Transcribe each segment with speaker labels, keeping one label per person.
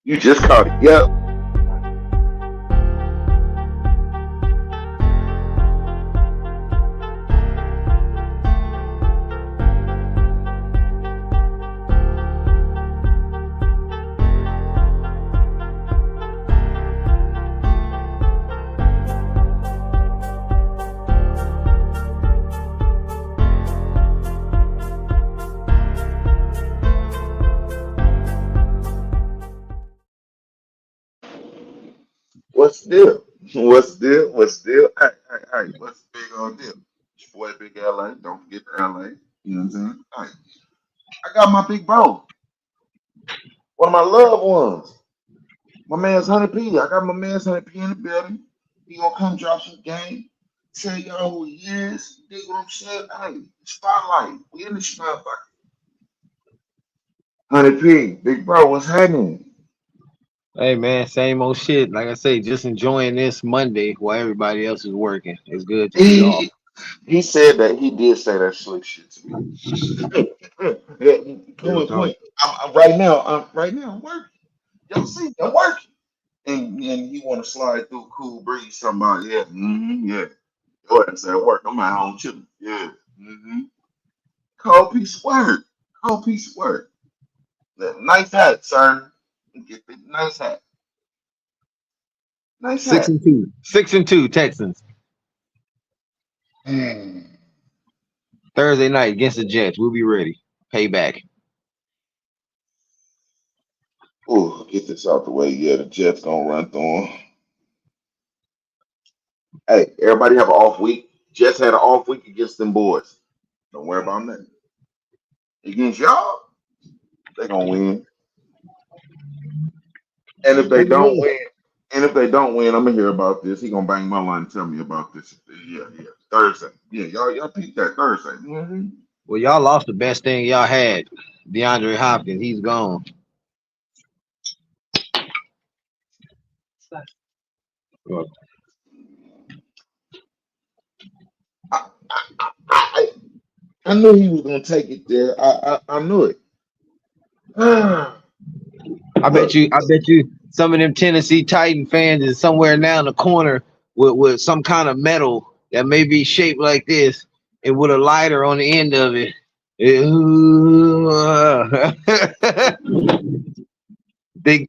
Speaker 1: You just caught it. Yep. What's the deal? What's the deal? What's the deal? Hey, what's the big old deal? It's your boy Big LA. Don't forget the LA. You know what I'm saying? Hey, I got my big bro. One of my loved ones. My man's Huned P. I got my man's Huned P in the building. He gonna come drop some game. Tell y'all who he is. Dig what I'm saying? Hey, spotlight. We in the spotlight. Huned P. Big bro, what's happening?
Speaker 2: Hey man, same old shit. Like I say, just enjoying this Monday while everybody else is working. It's good to be off.
Speaker 1: He said that he did say that slick shit to me. Yeah,
Speaker 2: Real
Speaker 1: point,
Speaker 2: talk.
Speaker 1: point. I'm right now. I'm working. Y'all see, I'm working. And he want to slide through cool breeze. Somebody, yeah, yeah. Go ahead and say work. I'm at home chilling. Yeah. Cold piece of work. Cold piece of work. That nice hat, sir. Get the nice hat. Nice
Speaker 2: Six
Speaker 1: hat.
Speaker 2: and two. 6-2 Texans.
Speaker 1: Hmm.
Speaker 2: Thursday night against the Jets. We'll be ready. Payback.
Speaker 1: Ooh, get this out the way. Yeah, the Jets gonna run through 'em. Hey, everybody have an off week. Jets had an off week against them boys. Don't worry about that. Against y'all, they gonna win. And if they
Speaker 2: Who
Speaker 1: don't
Speaker 2: won?
Speaker 1: win, I'm gonna hear about this. He gonna bang my line and tell me about this. Yeah, yeah. Thursday. Yeah, y'all peep that Thursday.
Speaker 2: Well, y'all lost the best thing y'all had. DeAndre Hopkins. He's gone. Well,
Speaker 1: I, I, I knew he was gonna take it there. I knew it.
Speaker 2: I bet
Speaker 1: Look,
Speaker 2: you. I bet you. Some of them Tennessee Titan fans is somewhere now in the corner with some kind of metal that may be shaped like this and with a lighter on the end of it.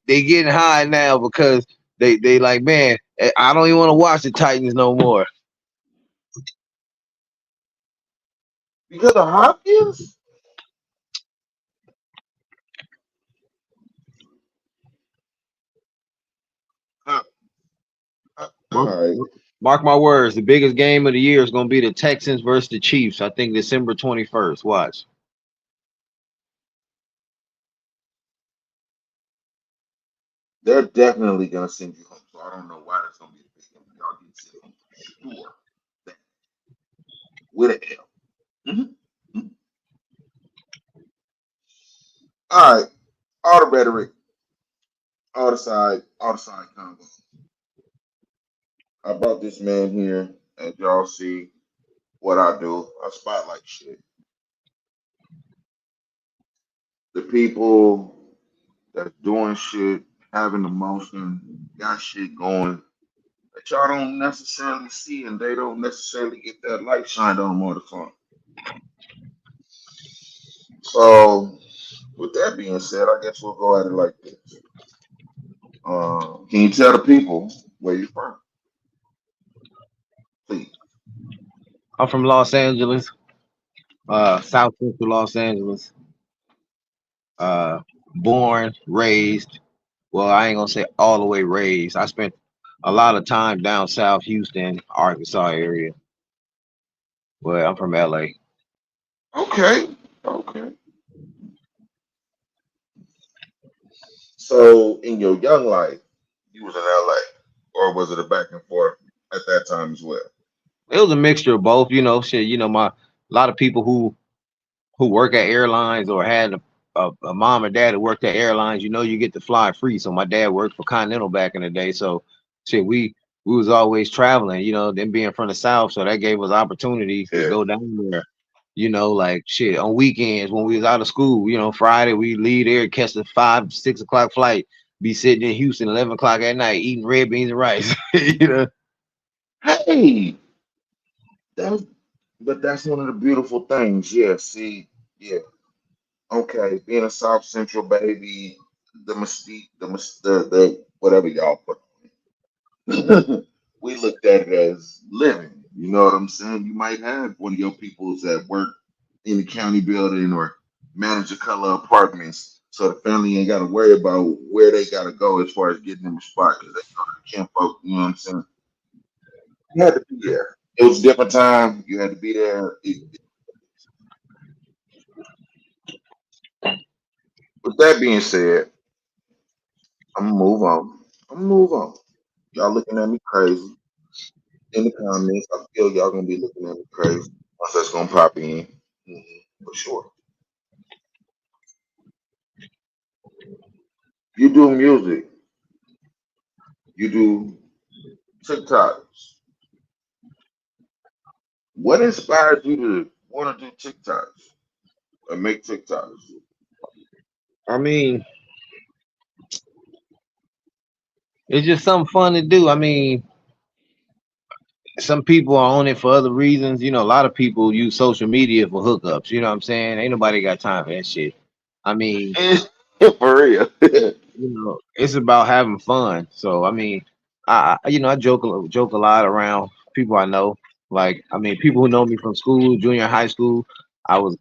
Speaker 2: They getting high now because they like, man, I don't even want to watch the Titans no more.
Speaker 1: because of Hopkins. Uh, all
Speaker 2: Mark,
Speaker 1: right.
Speaker 2: mark my words, the biggest game of the year is going to be the Texans versus the Chiefs. I think December 21st. Watch.
Speaker 1: They're definitely gonna send you home. So I don't know why that's gonna be a big game. Y'all get sent home for sure. That- With an L. Mhm. All right. All the rhetoric, all the side combo. I brought this man here, and y'all see what I do. I spotlight shit. The people that's doing shit, having emotion, got shit going that y'all don't necessarily see, and they don't necessarily get that light shined on them all the time. So, with that being said, I guess we'll go at it like this. Can you tell the people where you're from, please?
Speaker 2: I'm from Los Angeles, South Central Los Angeles. Uh, born, raised. Well, I ain't gonna say all the way raised. I spent a lot of time down south, Houston, Arkansas area. Well, I'm from LA.
Speaker 1: Okay, okay. So, in your young life, you was in LA, or was it a back and forth at that time as well?
Speaker 2: It was a mixture of both, shit, my a lot of people who work at airlines or had a mom or dad that worked at airlines, you get to fly free. So my dad worked for Continental back in the day. So shit, we was always traveling, them being from the South. So that gave us opportunities to
Speaker 1: Yeah.
Speaker 2: go down there, like shit on weekends when we was out of school, Friday we leave there, catch the 5, 6 o'clock flight. be sitting in Houston 11 o'clock at night eating red beans and rice. You know.
Speaker 1: Hey, that's but that's one of the beautiful things. Yeah, see, yeah, okay, being a South Central baby, the mystique, the whatever y'all put we looked at it as living. You know what I'm saying? You might have one of your peoples that work in the county building or manage a color apartments, so the family ain't got to worry about where they got to go as far as getting them a spot because they go to the camp folk. You know what I'm saying? You had to be there. It was a different time. You had to be there. With that being said, I'm gonna move on. I'm gonna move on. Y'all looking at me crazy in the comments. I feel y'all gonna be looking at me crazy. Once that's gonna pop in, for sure. You do music. You do TikToks. What inspired you to want to do TikToks or make TikToks?
Speaker 2: I mean, it's just something fun to do. I mean, some people are on it for other reasons. You know, a lot of people use social media for hookups. You know what I'm saying? Ain't nobody got time for that shit. I mean,
Speaker 1: For real.
Speaker 2: you know, it's about having fun. So I mean, I joke a lot around people I know. Like I mean, people who know me from school, junior high school. I was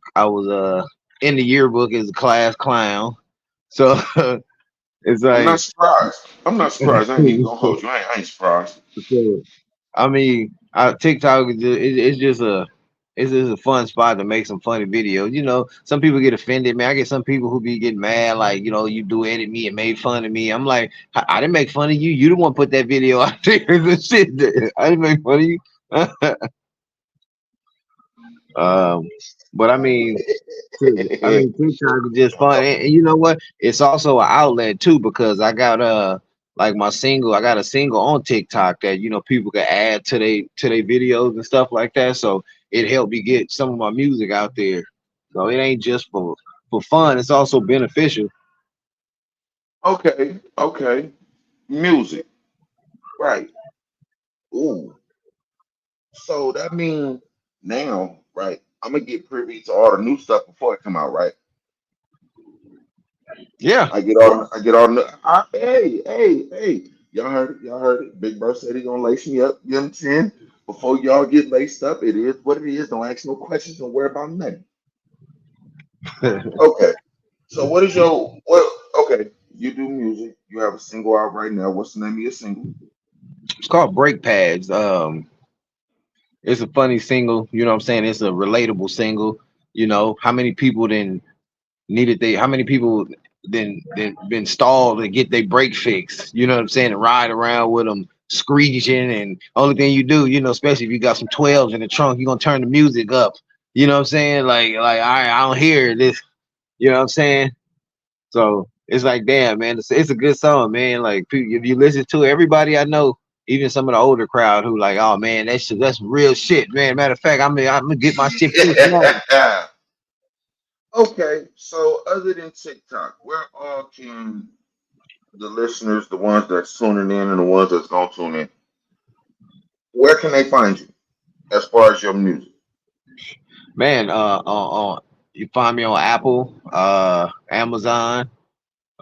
Speaker 2: in the yearbook as a class clown. So it's
Speaker 1: I'm not
Speaker 2: like
Speaker 1: surprised. I'm not surprised. I ain't even gonna hold you. I ain't surprised.
Speaker 2: so, I mean, TikTok is it's just a fun spot to make some funny videos. You know, some people get offended, man. I get some people who be getting mad, like, you know, you do edit me and made fun of me. I'm like, I didn't make fun of you. You the one put that video out there and shit. I didn't make fun of you. um, but I mean, TikTok is just fun, and you know what? It's also an outlet too because I got like my single. I got a single on TikTok that you know people can add to their videos and stuff like that. So it helped me get some of my music out there. So it ain't just for fun. It's also beneficial.
Speaker 1: Okay, okay. Music, right? Ooh. So that means now, right? I'm gonna get privy to all the new stuff before it come out, right?
Speaker 2: Yeah.
Speaker 1: I get all the. Hey! Y'all heard it? Y'all heard it? Big Bro said he gonna lace me up. You know what I'm saying? Before y'all get laced up, it is what it is. Don't ask no questions. Don't worry about nothing. Okay. So what is your what? Okay, you do music. You have a single out right now. What's the name of your single?
Speaker 2: It's called Brake Pads. It's a funny single. You know what I'm saying? It's a relatable single. You know how many people then needed they how many people then been stalled to get their brake fixed, you know what I'm saying, and ride around with them screeching, and only thing you do, you know, especially if you got some 12s in the trunk, you're gonna turn the music up, you know what I'm saying, like I don't hear this, you know what I'm saying. So it's like, damn, man, it's a good song, man. Like if you listen to it, everybody I know, even some of the older crowd who like, oh man, that's real shit, man. Matter of fact, I'm gonna get my shit fixed now.
Speaker 1: Okay, so other than TikTok, where all can the listeners, the ones that's tuning in and the ones that's gonna tune in, where can they find you as far as your music?
Speaker 2: Man, you find me on Apple, Amazon.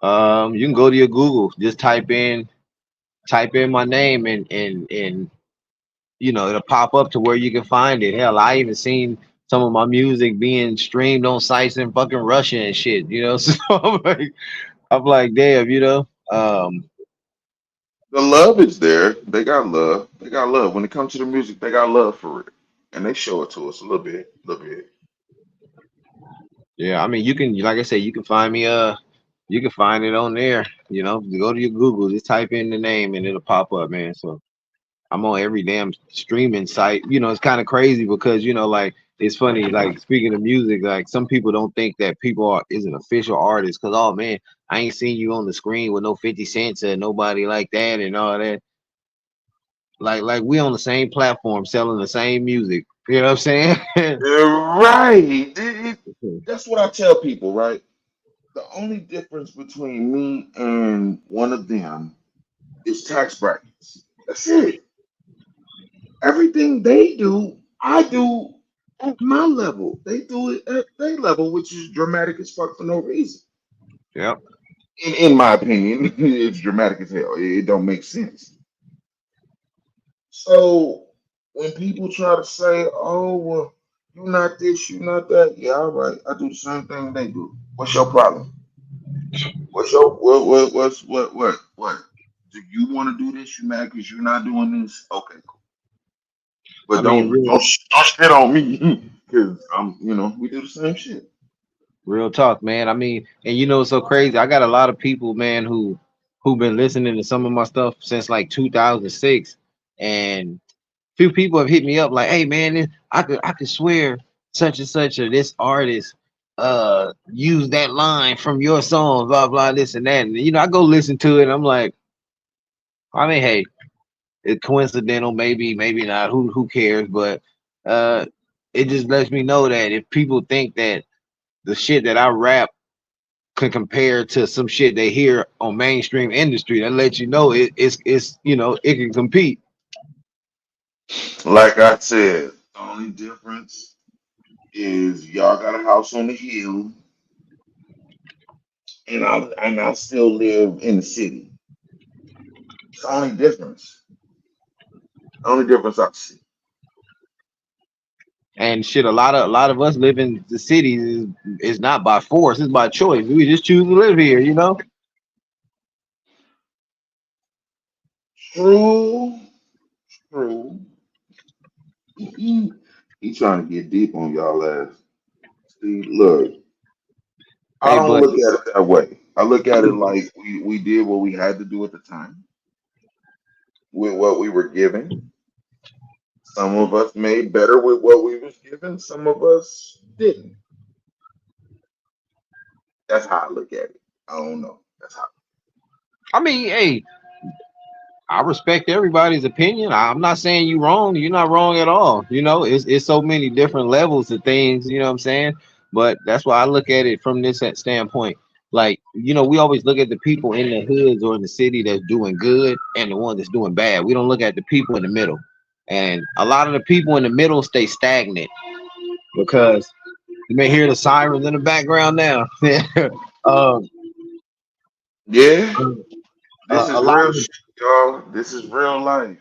Speaker 2: You can go to your Google, just type in my name, and you know it'll pop up to where you can find it. Hell, I even seen some of my music being streamed on sites in fucking Russia and shit. You know, so I'm like, damn, you know.
Speaker 1: The love is there. They got love. They got love. When it comes to the music, they got love for it, and they show it to us a little bit.
Speaker 2: Yeah, I mean, you can, like I said, you can find me. You can find it on there. You know, you go to your Google, just type in the name, and it'll pop up, man. So. I'm on every damn streaming site. You know, it's kind of crazy because you know, like it's funny. Like speaking of music, like some people don't think that people are is an official artist because oh man, I ain't seen you on the screen with no 50 cents or nobody like that and all that. Like we on the same platform selling the same music. You know what I'm saying?
Speaker 1: Right. That's what I tell people, right? The only difference between me and one of them is tax brackets. That's it. Everything they do, I do at my level. They do it at their level, which is dramatic as fuck for no reason.
Speaker 2: Yep.
Speaker 1: In my opinion, it's dramatic as hell. It don't make sense. So when people try to say, "Oh, well, you not this, you not that," yeah, all right, I do the same thing they do. What's your problem? What's your what? Do you want to do this? You mad because you're not doing this? Okay, cool.
Speaker 2: I
Speaker 1: But
Speaker 2: mean,
Speaker 1: don't shit on me because we do the same shit.
Speaker 2: real talk, man. I mean, and you know it's so crazy. I got a lot of people, man, who been listening to some of my stuff since like 2006, and few people have hit me up like, "Hey, man, I could swear such and such or this artist use that line from your song, blah blah this and that." And I go listen to it. And I'm like, I mean, hey, it's coincidental, maybe, maybe not. Who cares? But uh, it just lets me know that if people think that the shit that I rap can compare to some shit they hear on mainstream industry, that lets you know it's it can compete.
Speaker 1: Like I said, the only difference is y'all got a house on the hill, and I still live in the city. It's the only difference. The only difference I see.
Speaker 2: And shit, a lot of us live in the cities is not by force, it's by choice. We just choose to live here.
Speaker 1: True, true. He trying to get deep on y'all ass. See, look, I
Speaker 2: Hey,
Speaker 1: don't
Speaker 2: but
Speaker 1: look at it that way. I look at it like we did what we had to do at the time with what we were given. Some of us made better with what we was given. Some of us didn't. That's how I look at it. I don't know. That's how.
Speaker 2: I mean, hey, I respect everybody's opinion. I'm not saying you wrong. You're not wrong at all. It's so many different levels of things. You know what I'm saying? But that's why I look at it from this standpoint. Like, we always look at the people in the hoods or in the city that's doing good and the one that's doing bad. We don't look at the people in the middle. And a lot of the people in the middle stay stagnant because you may hear the sirens in the background now. um,
Speaker 1: Yeah, this
Speaker 2: a
Speaker 1: is
Speaker 2: lot
Speaker 1: real
Speaker 2: of
Speaker 1: shit, y'all. This is real life.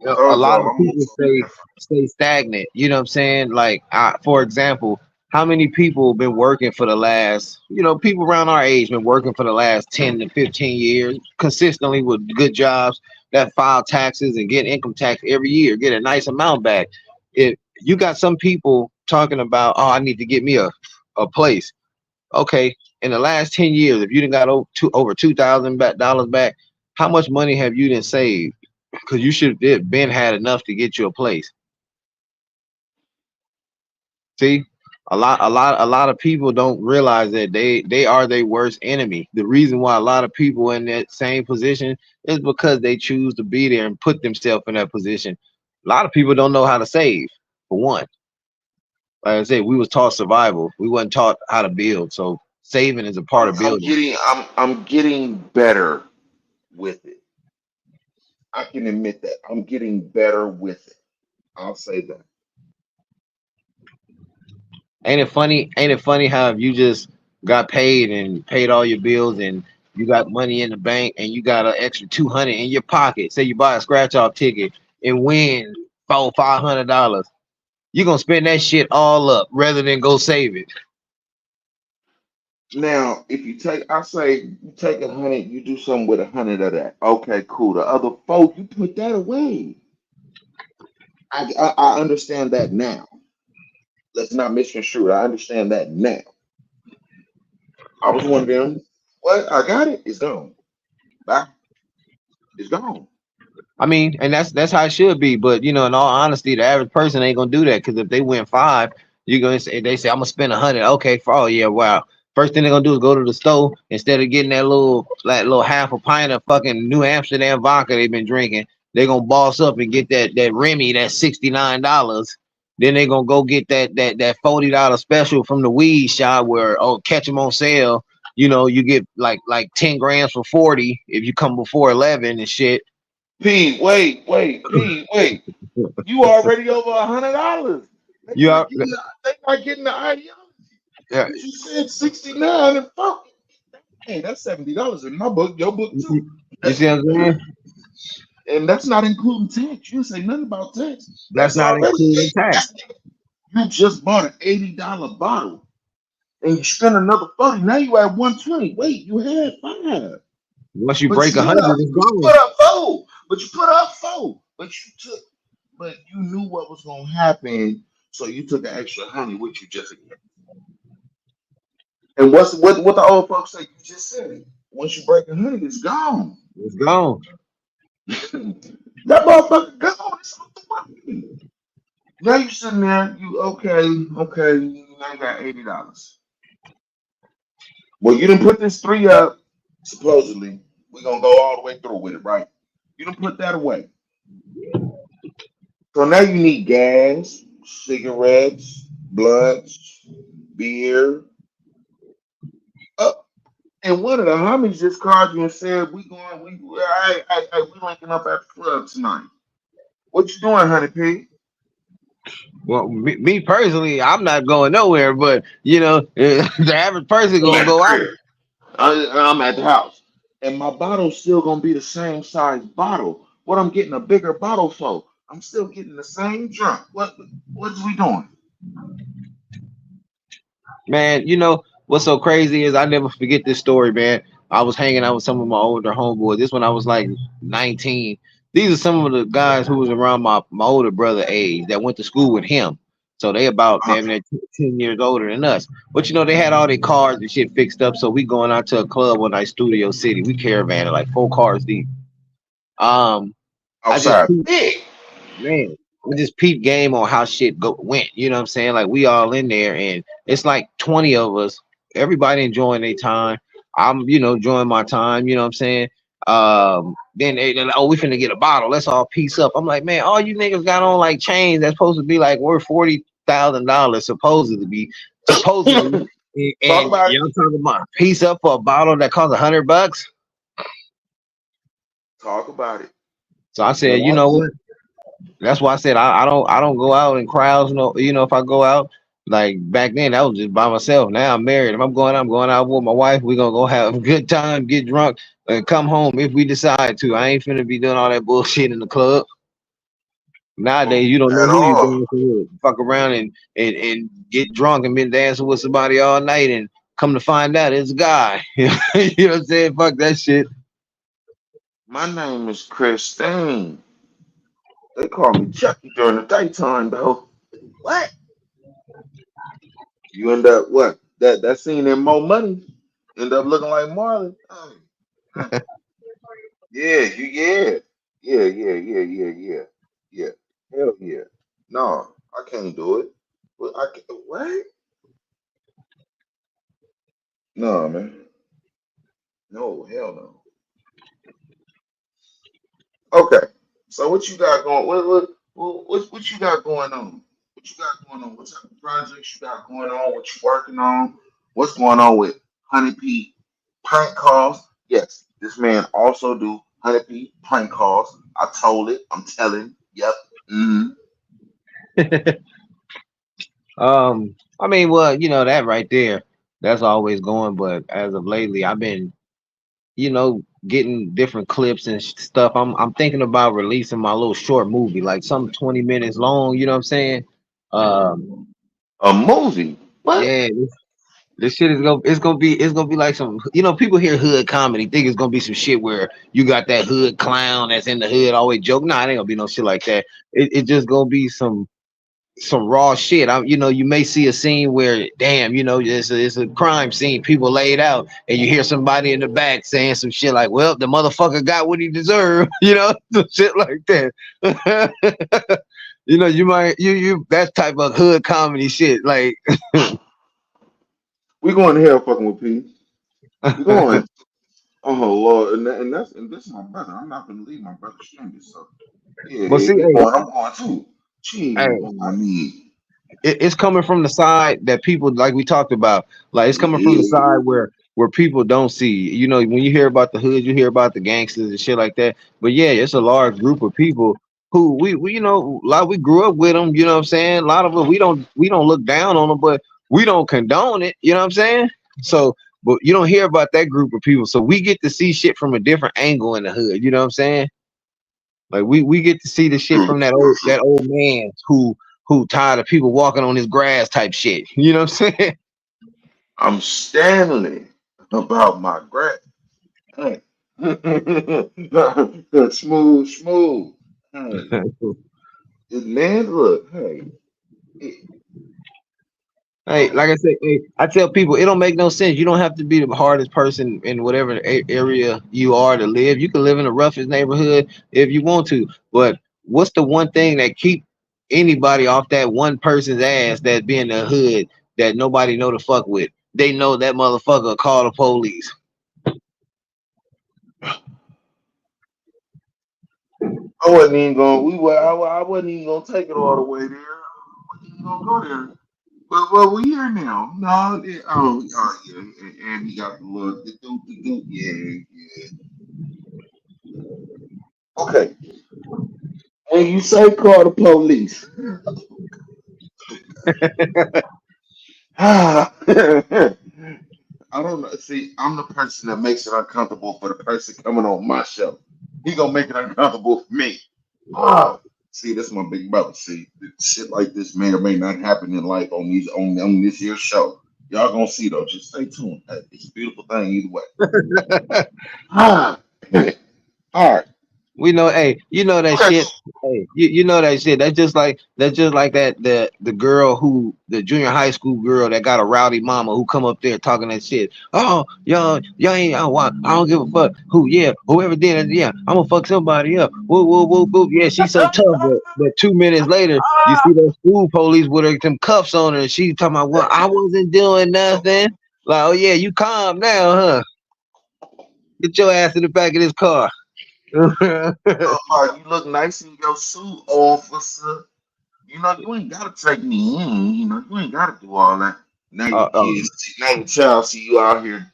Speaker 2: a
Speaker 1: Told
Speaker 2: lot
Speaker 1: y'all
Speaker 2: of
Speaker 1: I'm on
Speaker 2: people
Speaker 1: some
Speaker 2: stay stagnant. You know what I'm saying? Like, for example, how many people been working for the last, people around our age been working for the last 10 to 15 years consistently with good jobs that file taxes and get income tax every year, get a nice amount back. If you got some people talking about, oh, I need to get me a place. Okay, in the last 10 years, if you didn't got over $2,000 back, how much money have you then saved? Because you should have been had enough to get you a place. See, a lot of people don't realize that they are their worst enemy. The reason why a lot of people in that same position is because they choose to be there and put themselves in that position. A lot of people don't know how to save. For one, like I said, we was taught survival. We wasn't taught how to build. So saving is a part
Speaker 1: I'm,
Speaker 2: of
Speaker 1: I'm
Speaker 2: building.
Speaker 1: getting I'm getting better with it. I can admit that. I'm getting better with it. I'll say that.
Speaker 2: Ain't it funny? Ain't it funny how if you just got paid and paid all your bills and you got money in the bank and you got an extra 200 in your pocket. Say you buy a scratch off ticket and win $500. You gonna spend that shit all up rather than go save it.
Speaker 1: Now, if you take, I say you take 100, you do something with 100 of that. Okay, cool. The other folk, you put that away. I understand that now. Let's not misconstrue it. I understand that now. I was one of them. What? I got it. It's gone. Bye. It's gone.
Speaker 2: I mean, and that's how it should be. But in all honesty, the average person ain't gonna do that because if they win five, you're gonna say they say I'm gonna spend 100. Okay, for oh yeah, wow. First thing they're gonna do is go to the store instead of getting that little half a pint of fucking New Amsterdam vodka they've been drinking. They're gonna boss up and get that Remy, that $69. Then they gonna go get that $40 special from the weed shop where oh catch them on sale. You know, you get like 10 grams for 40 if you come before 11 and shit.
Speaker 1: P, wait, P, wait. You already over $100. They
Speaker 2: You
Speaker 1: not
Speaker 2: are,
Speaker 1: getting they not getting the ideology.
Speaker 2: yeah,
Speaker 1: You just said 69 and fuck. Hey, that's $70 in my book, your book too.
Speaker 2: you see what I'm saying?
Speaker 1: And that's not including tax. You didn't say nothing about tax.
Speaker 2: That's
Speaker 1: That's
Speaker 2: not
Speaker 1: already
Speaker 2: including tax.
Speaker 1: you just bought an $80 bottle and you spent another 40. Now you at 120. Wait, you had five.
Speaker 2: Once you
Speaker 1: But
Speaker 2: break
Speaker 1: you
Speaker 2: a
Speaker 1: put
Speaker 2: hundred,
Speaker 1: up
Speaker 2: it's
Speaker 1: but you
Speaker 2: gone.
Speaker 1: put up four. But you put up four. But you knew what was gonna happen. So you took an extra honey with you just again. And what the old folks say, you just said it. Once you break a honey, it's gone.
Speaker 2: It's gone.
Speaker 1: That motherfucker gone. It's off the market. Now you sitting there, you okay, now you got $80. Well, you didn't put this three up, supposedly. We're gonna go all the way through with it, right? You didn't put that away. So now you need gas, cigarettes, blunts, beer. Uh, and one of the homies just called you and said, we linking up at the club tonight. What you doing, honey P?
Speaker 2: Well, me personally, I'm not going nowhere, but you know, the average person
Speaker 1: I'm
Speaker 2: gonna
Speaker 1: at the
Speaker 2: go out.
Speaker 1: crib. I'm at the house. And my bottle's still gonna be the same size bottle. What I'm getting a bigger bottle for? I'm still getting the same drunk. What's we doing?
Speaker 2: Man, you know what's so crazy is I never forget this story, man. I was hanging out with some of my older homeboys. This when I was like 19. These are some of the guys who was around my older brother age that went to school with him. So they about
Speaker 1: Uh,
Speaker 2: damn near 10 years older than us. But you know, they had all their cars and shit fixed up. So we going out to a club one night, Studio City. We caravan like 4 cars deep. Um, I just
Speaker 1: outside. Big.
Speaker 2: man, we just peep game on how shit went. You know what I'm saying? Like we all in there, and it's like 20 of us. Everybody enjoying their time. I'm, enjoying my time. You know what I'm saying? Then they're like, oh, we finna get a bottle. Let's all piece up. I'm like, man, all you niggas got on like chains that's supposed to be like worth $40,000, supposedly,
Speaker 1: Talk
Speaker 2: and
Speaker 1: about it.
Speaker 2: y'all talking about piece up for a bottle that costs $100.
Speaker 1: Talk about it.
Speaker 2: So I
Speaker 1: Now
Speaker 2: said, you know
Speaker 1: watch
Speaker 2: what? That's why I said I don't go out in crowds. No, if I go out like back then, that was just by myself. Now I'm married. If I'm going out with my wife. We gonna go have a good time, get drunk, and come home if we decide to. I ain't finna be doing all that bullshit in the club. Nowadays, you don't know
Speaker 1: at
Speaker 2: who you
Speaker 1: all.
Speaker 2: dancing with. Fuck around and get drunk and been dancing with somebody all night, and come to find out it's a guy. You know what I'm saying? Fuck that shit.
Speaker 1: My name is Christine. They call me Chucky during the daytime, though. What? You end up what? That scene in Mo Money end up looking like Marlon. Oh, huh. Yeah. Yeah. Hell yeah. No, I can't do it. What? No, man. No, hell no. Okay. So what you got going? What you got going on? What you got going on? What type of projects you got going on? What you working on? What's going on with Hunted P prank calls? Yes, this man also do Hunted P prank calls. I told it. I'm telling. Yep. Hmm.
Speaker 2: I mean, well, that right there, that's always going. But as of lately, I've been, getting different clips and stuff. I'm thinking about releasing my little short movie, like some 20 minutes long. You know what I'm saying? Um,
Speaker 1: A movie. What?
Speaker 2: yeah, this shit is it's gonna be like some, people hear hood comedy, think it's gonna be some shit where you got that hood clown that's in the hood always joke. Nah, it ain't gonna be no shit like that. It just gonna be some raw shit. You may see a scene where, damn, it's a crime scene, people laid out, and you hear somebody in the back saying some shit like, "Well, the motherfucker got what he deserved," some shit like that. You might that type of hood comedy shit, like.
Speaker 1: We going to hell fucking with P. We going. Oh Lord, and this is my brother. I'm not gonna leave my brother stranded. So yeah,
Speaker 2: But see,
Speaker 1: he
Speaker 2: hey,
Speaker 1: going. I'm going too.
Speaker 2: Hey,
Speaker 1: Gee, I mean,
Speaker 2: it's coming from the side that people like we talked about. Like it's coming from the
Speaker 1: yeah.
Speaker 2: side where people don't see. You know, when you hear about the hood, you hear about the gangsters and shit like that. But yeah, it's a large group of people who we you know, a lot we grew up with them. You know what I'm saying? A lot of them we don't look down on them, but we don't condone it. You know what I'm saying? So, but you don't hear about that group of people. So we get to see shit from a different angle in the hood. You know what I'm saying? Like we get to see the shit
Speaker 1: True,
Speaker 2: from
Speaker 1: true, true.
Speaker 2: that old man who tired of people walking on his grass type shit. You know what I'm saying?
Speaker 1: I'm Stanley about my grass. Hey. Smooth, smooth. Hey, man, look, hey.
Speaker 2: Hey,
Speaker 1: Oh,
Speaker 2: like I said, hey, I tell people it don't make no sense. You don't have to be the hardest person in whatever area you are to live. You can live in the roughest neighborhood if you want to. But what's the one thing that keep anybody off that one person's ass that be in the hood that nobody know to fuck with? They know that motherfucker will call the police.
Speaker 1: I wasn't even going. I wasn't even gonna take it all the way there. I wasn't even gonna go there. But well, we here now. No, yeah, and he got the look. Yeah, yeah. Okay. When you say call the police, ah, I don't know. See, I'm the person that makes it uncomfortable for the person coming on my show. He gonna make it uncomfortable for me. Ah, see, this is my big brother. See, shit like this may or may not happen in life on these on this here show. Y'all gonna see though. Just stay tuned. Hey, it's a beautiful thing either way. Ah, all right.
Speaker 2: We know, hey, you know that
Speaker 1: Okay.
Speaker 2: shit. Hey, you know that shit. That's just like that the girl who the junior high school girl that got a rowdy mama who come up there talking that shit. Oh, y'all ain't I don't give a fuck. Who yeah, whoever did it, yeah, I'm gonna fuck somebody up. Whoop whoop whoop whoop. Yeah, she's so tough, but 2 minutes later, you see those school police with her them cuffs on her, and she talking about, well, I wasn't doing nothing. Like, oh yeah, you calm down, huh? Get your ass in the back of this car.
Speaker 1: You look nice in your suit, officer. You know, you ain't gotta take me in. You know, you ain't gotta do all that. Now your
Speaker 2: Oh,
Speaker 1: kids, now your child see you out here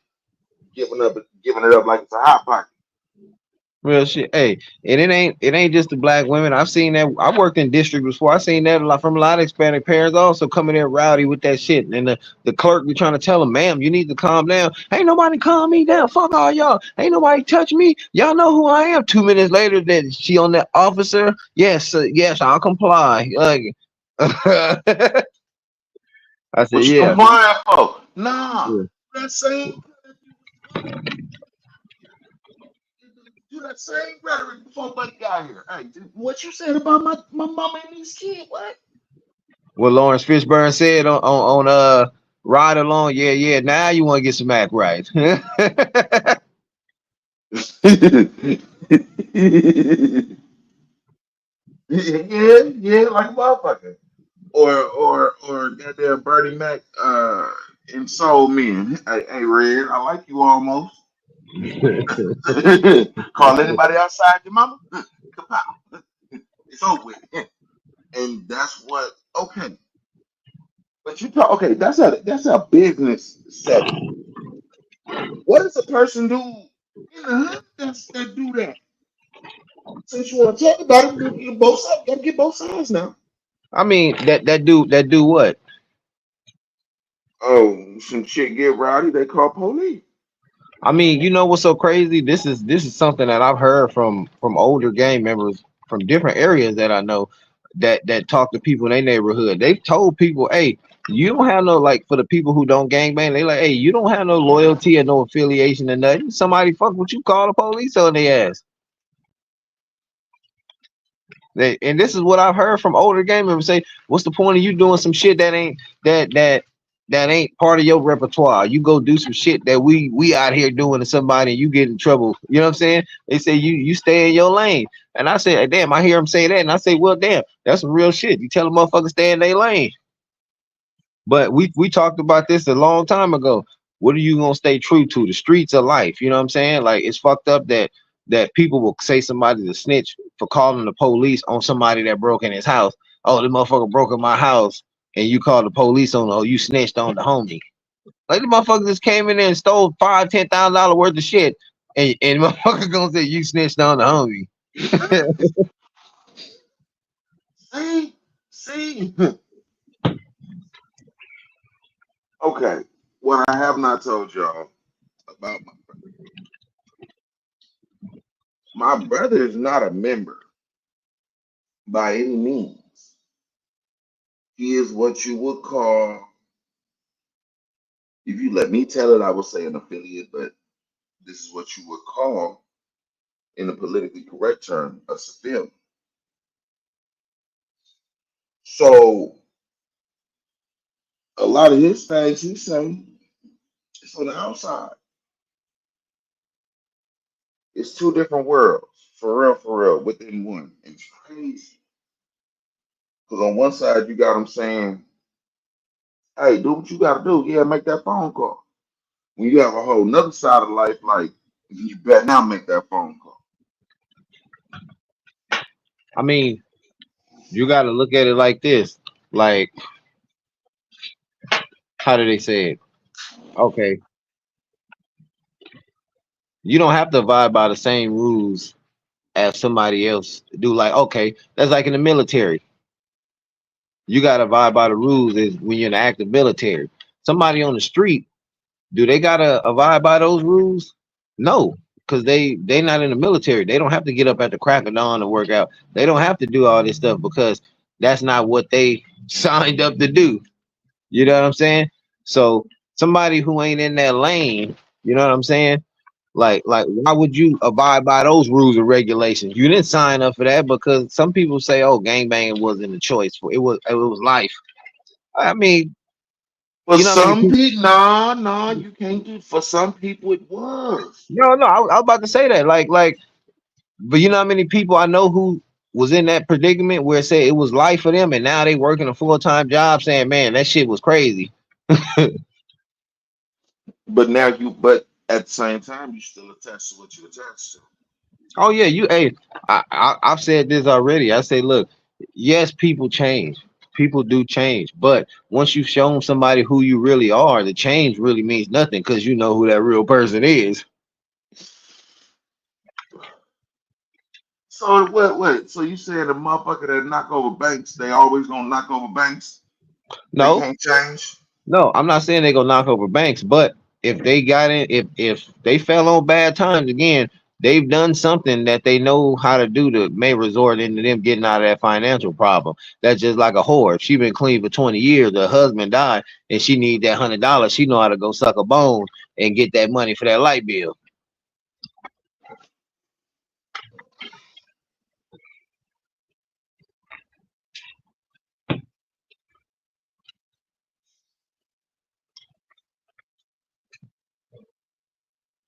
Speaker 1: giving it up like it's a hot pocket.
Speaker 2: real shit. Hey, and it ain't just the black women. I've seen that. I worked in district before. I seen that a lot from a lot of Hispanic parents also coming in rowdy with that shit. And the clerk be trying to tell them, ma'am, you need to calm down. Ain't nobody calm me down. Fuck all y'all. Ain't nobody touch me. Y'all know who I am. 2 minutes later, that she on that officer. Yes, yes, I'll comply. Like, I said,
Speaker 1: What you
Speaker 2: yeah.
Speaker 1: complying for? Nah,
Speaker 2: Yeah.
Speaker 1: that same do that same rhetoric before Buddy got here. Hey, what you said about my mama and these kids? What?
Speaker 2: What Lawrence Fishburne said on Ride Along. Yeah, yeah. Now you want to get some act right.
Speaker 1: Yeah, like a motherfucker. Or goddamn Bernie Mac in Soul Men. Hey, Red, I like you almost. Call anybody outside your mama? Kapow. It's over with. And that's what okay. But you talk okay, that's a business setting. What does a person do in the hood that do that? Since you want to talk about it, you both sides. You gotta get both sides now.
Speaker 2: I mean that do what?
Speaker 1: Oh, some shit get rowdy, they call police.
Speaker 2: I mean, you know what's so crazy? This is something that I've heard from older gang members from different areas that I know that talk to people in their neighborhood. They've told people, hey, you don't have no like for the people who don't gang bang, they like, hey, you don't have no loyalty and no affiliation and nothing. Somebody fuck what you call the police on their ass. And this is what I've heard from older game members say. What's the point of you doing some shit that that that ain't part of your repertoire? You go do some shit that we out here doing to somebody and you get in trouble. You know what I'm saying? They say you stay in your lane. And I say, damn, I hear them say that. And I say, well, damn, that's some real shit. You tell a motherfucker stay in their lane. But we talked about this a long time ago. What are you gonna stay true to? The streets of life. You know what I'm saying? Like it's fucked up that people will say somebody's a snitch for calling the police on somebody that broke in his house. Oh, the motherfucker broke in my house, and you called the police on, oh, you snitched on the homie. Like the motherfucker just came in there and stole $5,000, $10,000 worth of shit, and the motherfucker gonna say you snitched on the homie.
Speaker 1: See, see. Okay, what I have not told y'all about my brother is not a member by any means. He is what you would call, if you let me tell it, I would say an affiliate, but this is what you would call, in a politically correct term, a civilian. So a lot of his things he's saying, it's on the outside. It's two different worlds, for real, within one. And it's crazy. Because on one side, you got him saying, hey, do what you got to do. Yeah, make that phone call. When you have a whole nother side of life, like, you better now make that phone call.
Speaker 2: I mean, you got to look at it like this. Like, how do they say it? Okay, you don't have to abide by the same rules as somebody else do. Like, okay, that's like in the military. You got to abide by the rules is when you're in the active military. Somebody on the street, do they got to abide by those rules? No, because they not in the military. They don't have to get up at the crack of dawn to work out. They don't have to do all this stuff because that's not what they signed up to do. You know what I'm saying? So somebody who ain't in that lane, you know what I'm saying? Like, why would you abide by those rules and regulations? You didn't sign up for that because some people say, "Oh, gangbanging wasn't a choice for it was life." I mean,
Speaker 1: For
Speaker 2: you know how many
Speaker 1: some
Speaker 2: people?
Speaker 1: people, no, no, you can't do. For some people, it was.
Speaker 2: No, no, I was about to say that. But you know how many people I know who was in that predicament where it said it was life for them, and now they working a full-time job, saying, "Man, that shit was crazy."
Speaker 1: But at the same time, you still attached to what you attached to.
Speaker 2: Oh yeah, hey, I've said this already. I say, look, yes, people change. People do change, but once you've shown somebody who you really are, the change really means nothing because you know who that real person is.
Speaker 1: So what? So you saying the motherfucker that knock over banks, they always gonna knock over banks? They
Speaker 2: No,
Speaker 1: can't change.
Speaker 2: no, I'm not saying they're gonna knock over banks, but if they got in, if they fell on bad times again, they've done something that they know how to do to may resort into them getting out of that financial problem. That's just like a whore. If she been clean for 20 years, the husband died, and she need that $100, she know how to go suck a bone and get that money for that light bill.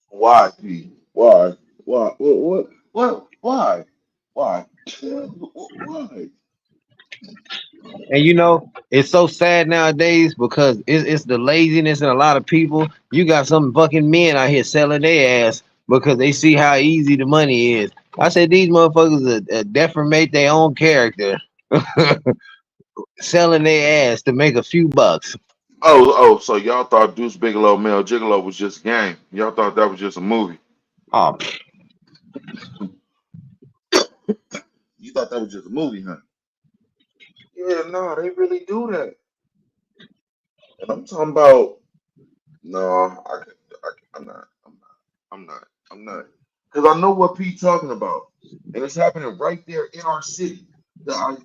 Speaker 1: Why, P? Why? Why? What? What? Why? Why? Why?
Speaker 2: And it's so sad nowadays because it's the laziness in a lot of people. You got some fucking men out here selling their ass because they see how easy the money is. I said these motherfuckers deformate their own character, selling their ass to make a few bucks.
Speaker 1: So y'all thought Deuce Bigelow, Mel Gigolo was just a game. Y'all thought that was just a movie.
Speaker 2: Oh,
Speaker 1: You thought that was just a movie, huh? Yeah, no, they really do that. And I'm talking about, no, I'm not, I'm not, I'm not. Because I know what Pete talking about. And it's happening right there in our city. I'm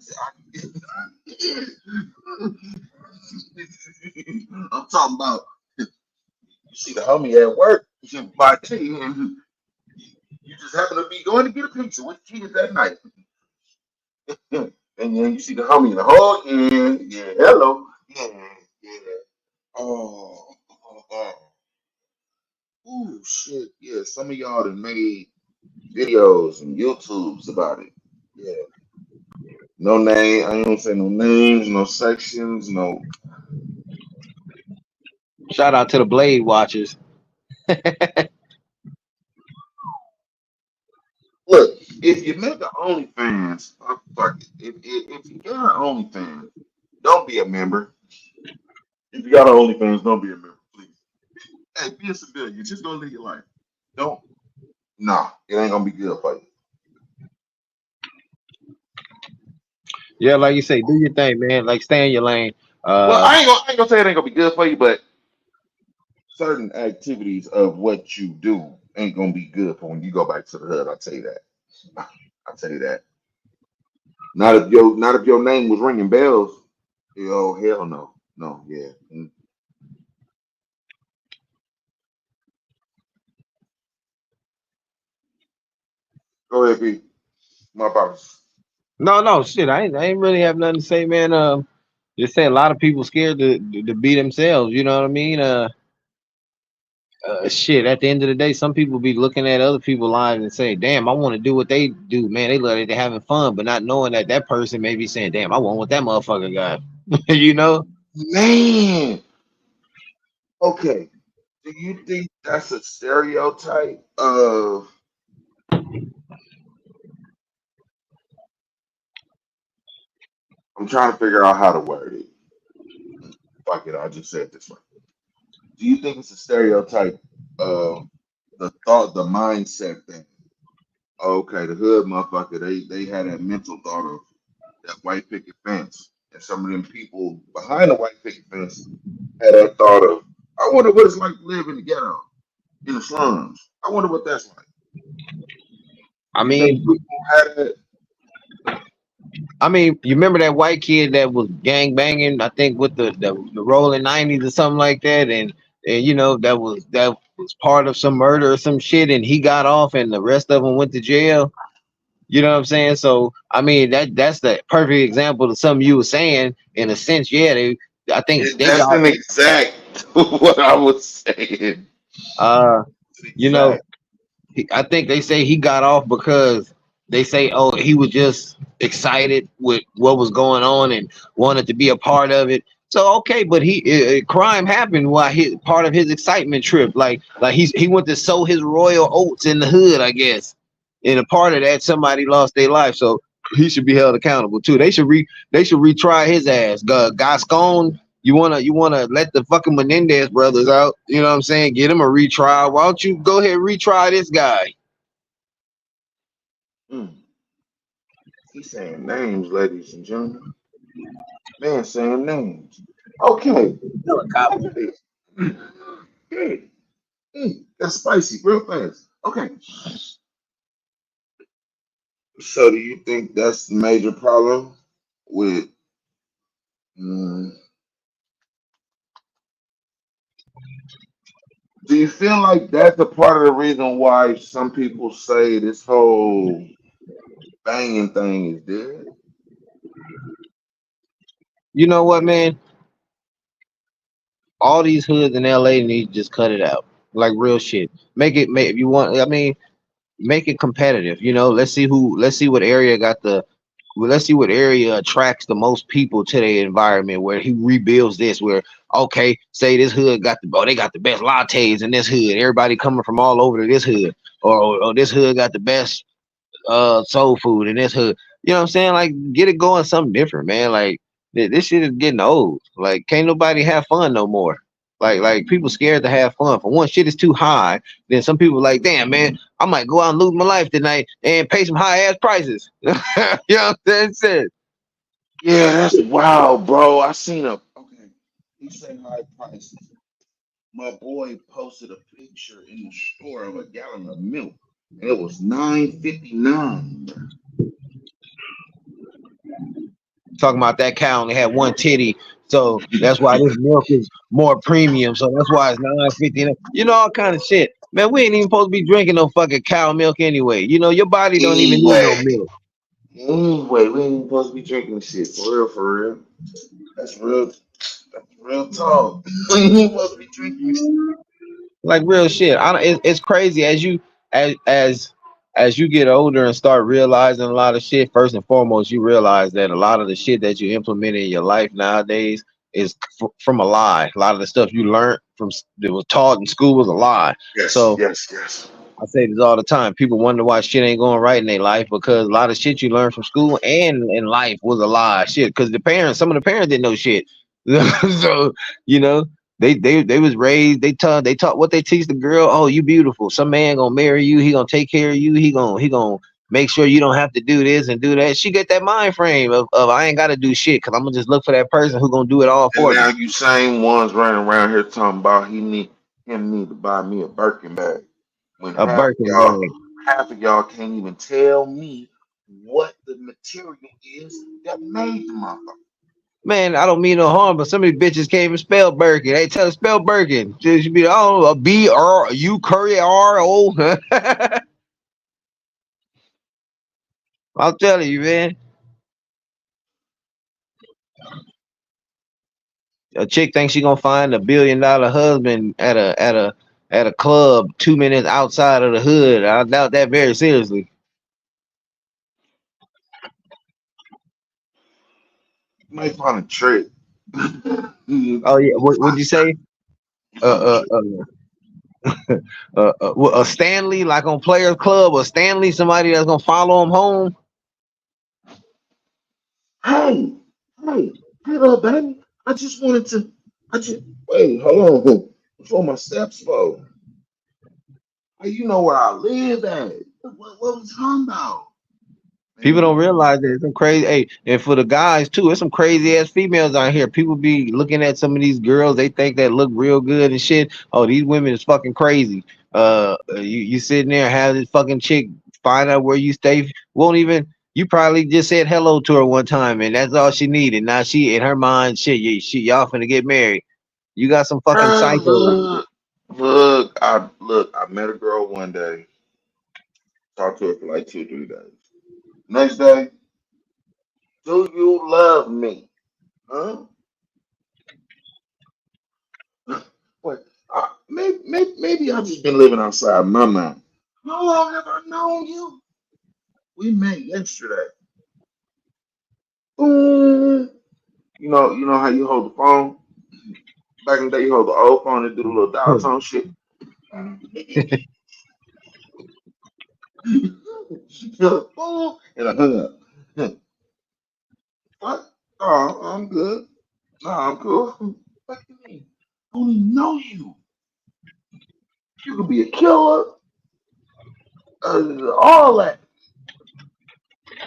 Speaker 1: talking about, you see the homie at work, by day, and you just happen to be going to get a pizza with kids that night. And then you see the homie in the hall, yeah, hello. Yeah, yeah. Oh, oh, shit. Yeah, some of y'all done made videos and YouTubes about it. Yeah. No name. I ain't gonna say no names, no sections, no.
Speaker 2: shout out to the Blade Watchers.
Speaker 1: Look. if you make an OnlyFans, fuck it. If you got an OnlyFans, don't be a member. If you got an OnlyFans, don't be a member, please. Hey, be a civilian. You're just gonna live your life. Don't. Nah, it ain't gonna be good for you.
Speaker 2: Yeah, like you say, do your thing, man. Like stay in your lane.
Speaker 1: Well,
Speaker 2: Uh,
Speaker 1: I ain't gonna say it ain't gonna be good for you, but certain activities of what you do ain't gonna be good for when you go back to the hood. I'll tell you that. I'll tell you that. Not if your name was ringing bells. Oh hell no, no, yeah. Go ahead, B. My apologies.
Speaker 2: no, shit. I ain't really have nothing to say, man. Just say a lot of people scared to be themselves. You know what I mean? Shit. At the end of the day, some people be looking at other people's lives and say, "Damn, I want to do what they do, man. They look like they're having fun," but not knowing that that person may be saying, "Damn, I want what that motherfucker got." You know?
Speaker 1: Man, okay. Do you think that's a stereotype of? I'm trying to figure out how to word it. Fuck it, I'll just say it this way. Do you think it's a stereotype of the thought, the mindset thing? Okay, the hood motherfucker, they had that mental thought of that white picket fence, and some of them people behind the white picket fence had that thought of, I wonder what it's like to live in the ghetto, in the slums. I wonder what that's like.
Speaker 2: I
Speaker 1: Do you think
Speaker 2: mean,
Speaker 1: people had that?
Speaker 2: you remember that white kid that was gang banging? I think with the rolling '90s or something like that, and that was part of some murder or some shit, and he got off, and the rest of them went to jail. You know what I'm saying? So I mean that's the perfect example of something you were saying. In a sense, yeah, I think they
Speaker 1: That's
Speaker 2: got
Speaker 1: an exact what I was saying.
Speaker 2: uh you know
Speaker 1: Exact.
Speaker 2: I think they say he got off because they say, oh, he was just excited with what was going on and wanted to be a part of it. So okay, but crime happened while he part of his excitement trip. Like he went to sow his royal oats in the hood, I guess. And a part of that, somebody lost their life, so he should be held accountable too. They should retry his ass. Gascon, you wanna let the fucking Menendez brothers out? You know what I'm saying? Get him a retrial. Why don't you go ahead and retry this guy?
Speaker 1: Mm. He's saying names, ladies and gentlemen. Man saying names. Okay. Okay. Okay. That's spicy, real fast. Okay. So do you think that's the major problem with mm, do you feel like that's a part of the reason why some people say this whole banging thing is dead?
Speaker 2: You know what, man? All these hoods in LA need to just cut it out. Like real shit. Make if you want. I mean, make it competitive. Let's see what area got the. Well, let's see what area attracts the most people to the environment where he rebuilds this. Where okay, say this hood got they got the best lattes in this hood. Everybody coming from all over to this hood, or this hood got the best soul food in this hood. You know what I'm saying? Like get it going something different, man. Like this shit is getting old. Like can't nobody have fun no more. Like people scared to have fun. For one, shit is too high. Then some people like, damn man, I might go out and lose my life tonight and pay some high ass prices. You know what I'm saying?
Speaker 1: Yeah, that's wild, bro. I seen a okay. He said high prices. My boy posted a picture in the store of a gallon of milk, and it was 9.59.
Speaker 2: Talking about that cow only had one titty. So that's why this milk is more premium. So that's why it's 9.50. You know, all kind of shit. Man, we ain't even supposed to be drinking no fucking cow milk anyway. You know, your body don't even need no
Speaker 1: Anyway,
Speaker 2: milk.
Speaker 1: anyway, we ain't supposed to be drinking this shit for real, for real. That's real. That's real talk. We ain't supposed to be drinking this.
Speaker 2: Like real shit. It's crazy as as you get older and start realizing a lot of shit. First and foremost, you realize that a lot of the shit that you implement in your life nowadays is from a lie. A lot of the stuff you learned from that was taught in school was a lie.
Speaker 1: Yes,
Speaker 2: So
Speaker 1: yes, yes.
Speaker 2: I say this all the time. People wonder why shit ain't going right in their life because a lot of shit you learn from school and in life was a lie. Shit, because some of the parents didn't know shit. So you know, they was raised. They taught what they teach the girl. Oh, you beautiful. Some man gonna marry you. He gonna take care of you. He gonna make sure you don't have to do this and do that. She get that mind frame of I ain't got to do shit because I'm gonna just look for that person who gonna do it all
Speaker 1: And
Speaker 2: for
Speaker 1: now
Speaker 2: me.
Speaker 1: you same ones running around here talking about him need to buy me a Birkin bag. When
Speaker 2: A Birkin bag.
Speaker 1: half of y'all can't even tell me what the material is that made the motherfucker.
Speaker 2: Man, I don't mean no harm, but some of these bitches can't even spell Birkin. They tell her spell Birkin. She should be, oh, a B-R-U curry R-O. I'm telling you, man. A chick thinks she gonna find $1 billion husband at a club 2 minutes outside of the hood. I doubt that very seriously.
Speaker 1: You might find a trick.
Speaker 2: Oh yeah,
Speaker 1: You
Speaker 2: what'd you say?
Speaker 1: find a
Speaker 2: Uh,
Speaker 1: trick.
Speaker 2: uh, a Stanley like on Players Club, or Stanley, somebody that's gonna follow him home.
Speaker 1: Hey, hey, hey, little baby. I just wanted to. I just wait. Hold on. What's on my steps for? Hey, you know where I live at? What was talking about?
Speaker 2: People don't
Speaker 1: Man,
Speaker 2: realize that it's some crazy. Hey, and for the guys too, it's some crazy ass females out here. People be looking at some of these girls, they think that look real good and shit. Oh, these women is fucking crazy. You sitting there, have this fucking chick find out where you stay. Won't even. You probably just said hello to her one time, and that's all she needed. Now she in her mind, shit, y'all finna get married. You got some fucking
Speaker 1: bruh,
Speaker 2: psycho.
Speaker 1: look. I met a girl one day. Talked to her for like 2 3 days. Next day, do you love me? Huh? Wait, maybe I've just been living outside my mind. How long have I known you? We met yesterday. Boom. You know how you hold the phone? Back in the day, you hold the old phone and do the little dial tone shit. Boom, and I hung up. What? Oh, I'm good. No, I'm cool. What do you mean? I don't even know you. You could be a killer, all that.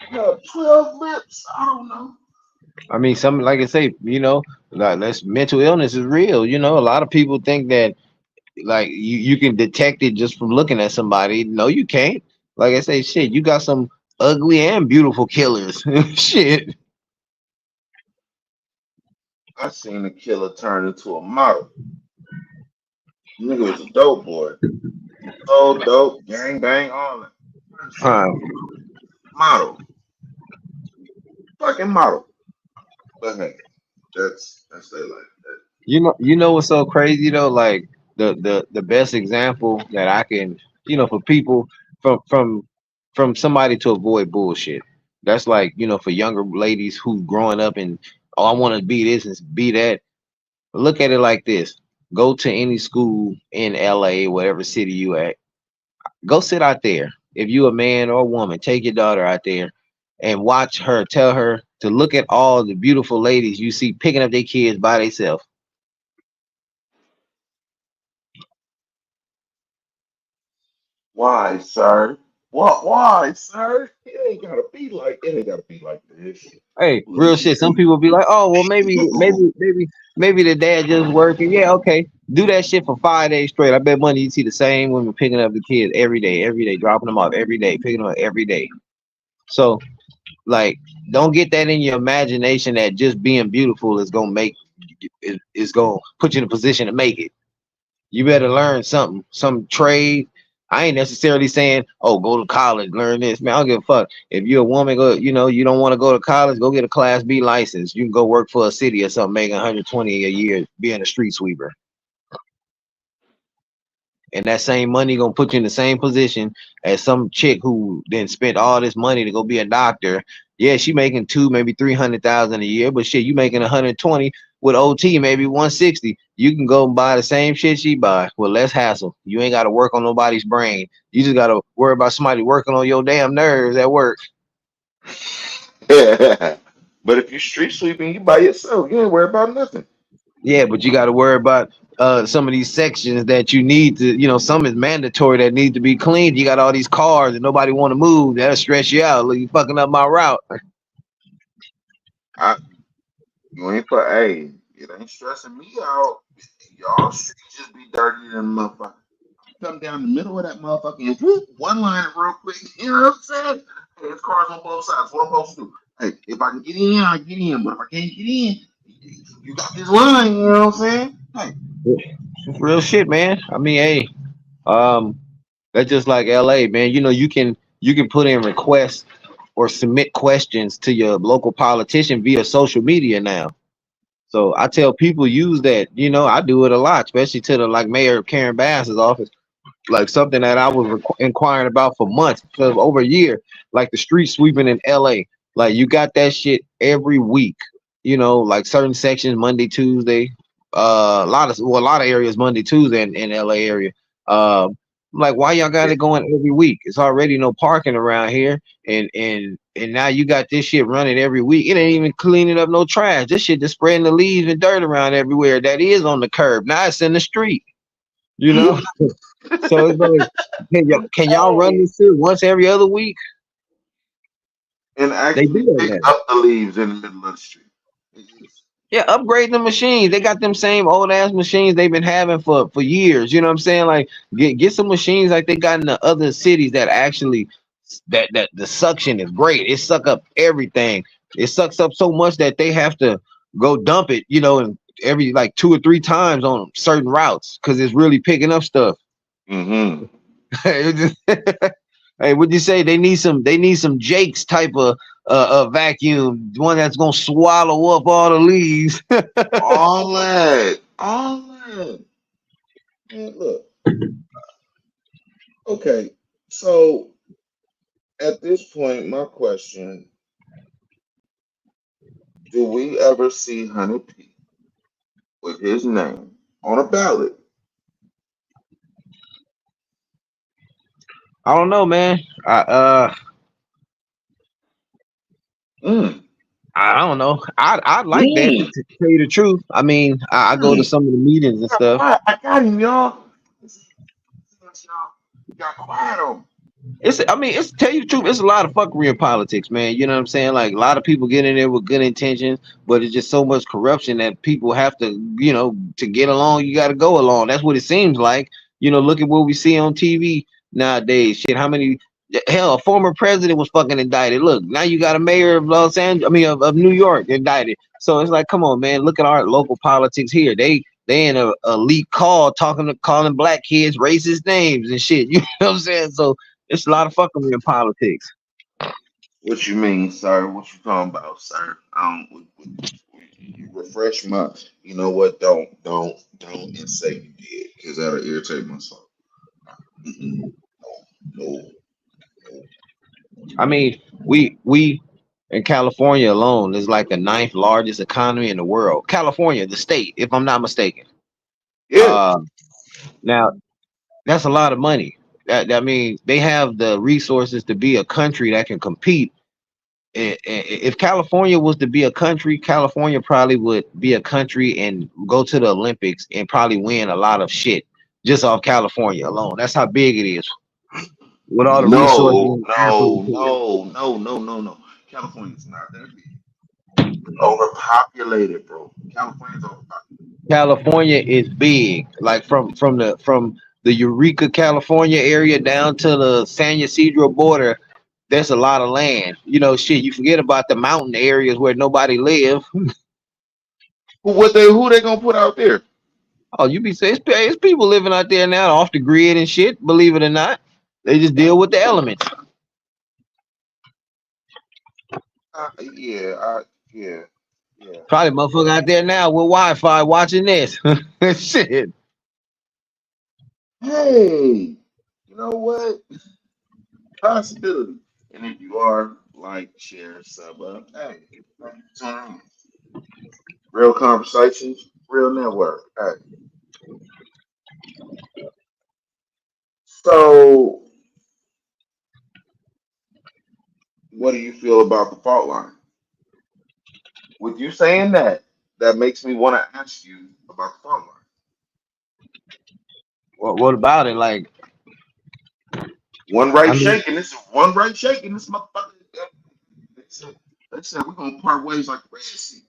Speaker 1: Have 12 lips. I don't know.
Speaker 2: I mean, some like I say, like that's mental illness is real. A lot of people think that like you can detect it just from looking at somebody. No, you can't. Like I say, shit, you got some ugly and beautiful killers. Shit.
Speaker 1: I seen a killer turn into a model. Nigga was a dope boy. So dope, gang bang, all that. Person,
Speaker 2: Huh.
Speaker 1: model, fucking model. But hey, that's their life.
Speaker 2: You know what's so crazy though? Like the best example that I can, for people from somebody to avoid bullshit. That's like, for younger ladies who growing up and oh, I want to be this and be that. Look at it like this. Go to any school in LA, whatever city you at. Go sit out there. If you a man or a woman, take your daughter out there and watch her. Tell her to look at all the beautiful ladies you see picking up their kids by themselves.
Speaker 1: Why, sir? Why, sir? It ain't gotta be like this.
Speaker 2: Hey,
Speaker 1: Look,
Speaker 2: real shit. Some people be like, oh, well, maybe the dad just working. Yeah, okay. Do that shit for 5 days straight. I bet money you see the same women picking up the kids every day, dropping them off every day, picking them up every day. So, like, don't get that in your imagination that just being beautiful is gonna is gonna put you in a position to make it. You better learn something, some trade. I ain't necessarily saying, oh, go to college, learn this. Man, I don't give a fuck. If you're a woman, you don't want to go to college, go get a Class B license. You can go work for a city or something, making 120 a year, being a street sweeper. And that same money gonna put you in the same position as some chick who then spent all this money to go be a doctor. Yeah, she making two, maybe 300,000 a year, but shit, you making 120. with OT maybe 160. You can go and buy the same shit she buy with less hassle. You ain't got to work on nobody's brain. You just got to worry about somebody working on your damn nerves at work.
Speaker 1: But if you street sweeping, you by yourself. You ain't worry about nothing.
Speaker 2: Yeah, but you got to worry about some of these sections that you need to, some is mandatory that need to be cleaned. You got all these cars and nobody want to move. That'll stress you out. Look, you fucking up my route.
Speaker 1: I you ain't for hey, it ain't stressing me out. Y'all streets just be dirty than a motherfucker. Come down the middle of that motherfucker and whoop, one line real quick. You know what I'm saying? Hey, there's cars on both sides. What I'm supposed to do? Hey, if I can get in, I get in. But if I can't get in, you got this line. You know what I'm saying? Hey,
Speaker 2: Real shit, man. I mean, hey, um, that's just like LA, man. You can put in requests or submit questions to your local politician via social media now. So I tell people use that. I do it a lot, especially to the like Mayor Karen Bass's office. Like something that I was inquiring about for months, for over a year, like the street sweeping in LA. Like you got that shit every week. Like certain sections Monday, Tuesday. A lot of areas Monday, Tuesday in LA area. Like why y'all got
Speaker 1: yeah.
Speaker 2: it going every week? It's already no parking around here, and now you got this shit running every week. It ain't even cleaning up no trash. This shit just spreading the leaves and dirt around everywhere. That is on the curb. Now it's in the street. You know. So it's like, can y'all run
Speaker 1: Hey,
Speaker 2: this shit once every other week?
Speaker 1: and
Speaker 2: They do
Speaker 1: actually
Speaker 2: that
Speaker 1: pick
Speaker 2: now.
Speaker 1: up the leaves in the middle of the street. It's-
Speaker 2: Yeah, upgrade the machines. They got them same old ass machines they've been having for years. You know what I'm saying? Like get some machines like they got in the other cities that actually that the suction is great. It suck up everything. It sucks up so much that they have to go dump it. And every like 2 or 3 times on certain routes because it's really picking up stuff.
Speaker 1: Mhm.
Speaker 2: It just- Hey, what'd you say? They need some Jake's type of vacuum, one that's gonna swallow up all the leaves.
Speaker 1: All that. Man, look, okay. So at this point, my question: do we ever see Hunted P with his name on a ballot?
Speaker 2: I don't know, man.
Speaker 1: Mm,
Speaker 2: I don't know. I'd like that
Speaker 1: mm,
Speaker 2: to tell you the truth. I mean, I go to
Speaker 1: mm.
Speaker 2: some of the meetings and
Speaker 1: Got
Speaker 2: stuff.
Speaker 1: quiet. I got him, y'all. See what y'all got quiet on.
Speaker 2: It's tell you the truth. It's a lot of fuckery in politics, man. You know what I'm saying? Like a lot of people get in there with good intentions, but it's just so much corruption that people have to, to get along. You got to go along. That's what it seems like. Look at what we see on TV nowadays. Shit, how many? Hell, a former president was fucking indicted. Look, now you got a mayor of Los Angeles. I mean, of New York indicted. So it's like, come on, man. Look at our local politics here. They in a elite call calling black kids racist names and shit. You know what I'm saying? So it's a lot of fuckery in politics.
Speaker 1: What you mean, sir? What you talking about, sir? You refresh my. You know what? Don't, and say you did, because that'll irritate myself. Mm-mm. No, no.
Speaker 2: I mean, we in California alone is like the ninth largest economy in the world. California, the state, if I'm not mistaken.
Speaker 1: Yeah.
Speaker 2: Uh, Now that's a lot of money. I mean, they have the resources to be a country that can compete. If California was to be a country, California probably would be a country and go to the Olympics and probably win a lot of shit just off California alone. That's how big it is with all the resources
Speaker 1: No,
Speaker 2: and
Speaker 1: no,
Speaker 2: infrastructure.
Speaker 1: no, no, no, no, no. California's not that big. It's overpopulated, bro. California's overpopulated.
Speaker 2: California is big, like from the Eureka, California area down to the San Ysidro border. There's a lot of land. Shit. You forget about the mountain areas where nobody live.
Speaker 1: Who they gonna put out there?
Speaker 2: Oh, you be saying it's people living out there now off the grid and shit. Believe it or not, they just deal with the elements.
Speaker 1: Yeah, yeah, yeah.
Speaker 2: Probably motherfucker out there now with Wi-Fi watching this. Shit.
Speaker 1: Hey, you know what? Possibility. And if you are, like, share, sub up, hey, thank you for tuning in. Real conversations, real network. All right. So, what do you feel about the fault line? With you saying that, that makes me want to ask you about the fault line.
Speaker 2: What about it? Like,
Speaker 1: One
Speaker 2: I
Speaker 1: right
Speaker 2: mean,
Speaker 1: shaking. This is one right shaking. This motherfucker. They said, they said we're gonna part ways like the Red Sea.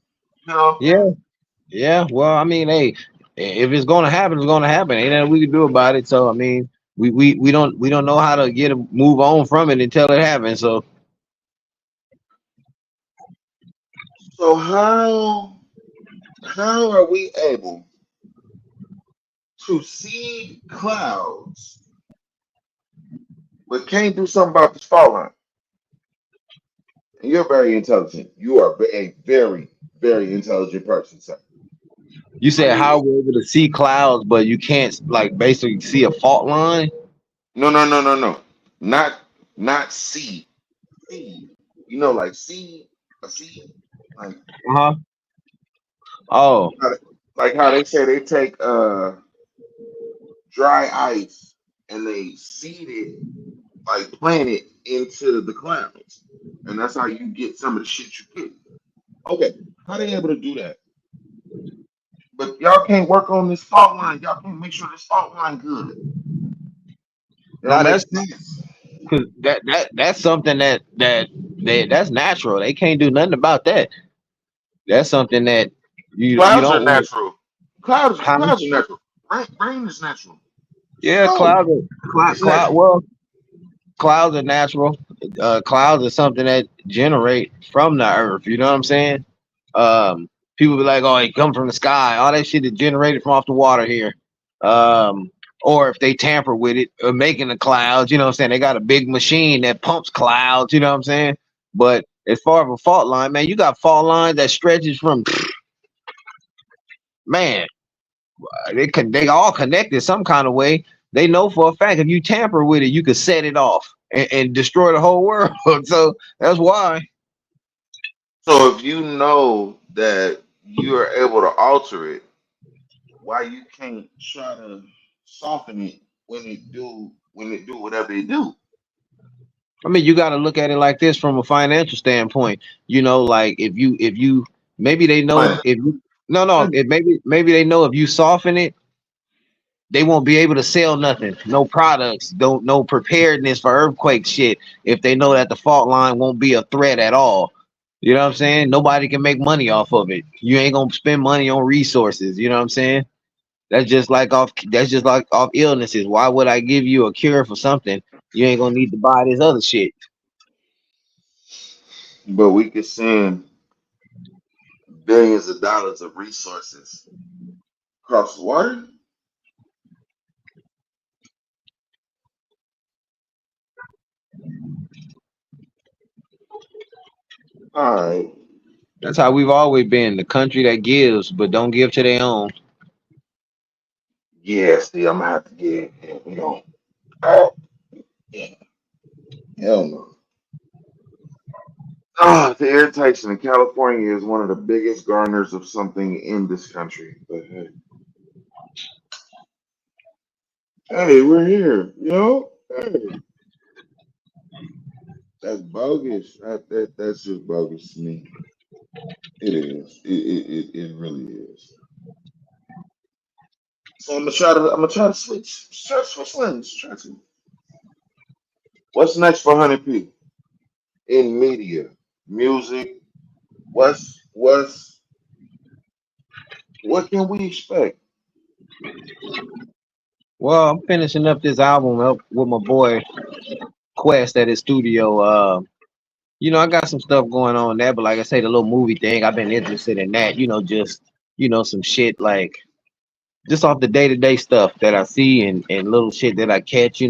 Speaker 1: You know what I'm
Speaker 2: yeah,
Speaker 1: saying?
Speaker 2: yeah. Well, I mean, hey, if it's gonna happen, it's gonna happen. Ain't nothing we can do about it. So, I mean, we don't know how to get a move on from it until it happens. So,
Speaker 1: So how are we able to see clouds but can't do something about this fault line? And you're very intelligent. You are a very, very intelligent person, sir.
Speaker 2: you
Speaker 1: Are
Speaker 2: said
Speaker 1: you?
Speaker 2: how we're able to see clouds, but you can't like basically see a fault line.
Speaker 1: No, no, no, no, no. Not not seed. Seed. You know, like seed, a seed. Like
Speaker 2: Uh huh. Oh,
Speaker 1: how they, like how they say they take dry ice and they seed it, like plant it into the clouds. And that's how you get some of the shit you get. Okay, how they able to do that? But y'all can't work on this fault line. Y'all can't make sure this fault line good. It don't
Speaker 2: now
Speaker 1: make
Speaker 2: that's
Speaker 1: sense.
Speaker 2: because that's something that's natural. They can't do nothing about that. That's something that you
Speaker 1: Clouds are
Speaker 2: don't want
Speaker 1: natural. Clouds are
Speaker 2: to.
Speaker 1: natural. Rain is natural.
Speaker 2: Yeah,
Speaker 1: Snow is
Speaker 2: cloud.
Speaker 1: natural.
Speaker 2: Well, clouds are natural. Clouds are something that generate from the earth. You know what I'm saying? People be like, "Oh, it come from the sky." All that shit is generated from off the water here. Um, or if they tamper with it, making the clouds. You know what I'm saying? They got a big machine that pumps clouds. You know what I'm saying? But as far as a fault line, man, you got fault lines that stretches from man. They all connected some kind of way. They know for a fact if you tamper with it, you could set it off and destroy the whole world. So that's why.
Speaker 1: So if you know that you are able to alter it, why you can't try to soften it when it do whatever it do?
Speaker 2: I mean, you got to look at it like this from a financial standpoint. You know, like if you maybe they know
Speaker 1: Money.
Speaker 2: if you no if maybe they know if you soften it, they won't be able to sell nothing, no products, don't no preparedness for earthquake shit. If they know that the fault line won't be a threat at all, you know what I'm saying? Nobody can make money off of it. You ain't gonna spend money on resources. You know what I'm saying? That's just like off illnesses. Why would I give you a cure for something you ain't gonna need to buy this other shit?
Speaker 1: But we could send billions of dollars of resources across the water. All right.
Speaker 2: That's how we've always been, the country that gives but don't give to their own.
Speaker 1: Yeah, see, I'm gonna have to get we don't. Oh, yeah, hell no. Ah, the irritation in California is one of the biggest garners of something in this country. But hey, hey, we're here. You know, hey, that's bogus. That's just bogus to me. It is. It really is. So I'm gonna try to switch lanes. Try to. What's next for Hunted P in media, music? What's what can we expect?
Speaker 2: Well, I'm finishing up this album up with my boy Quest at his studio. I got some stuff going on there, but like I say, the little movie thing, I've been interested in that. Just some shit like just off the day to day stuff that I see and little shit that I catch.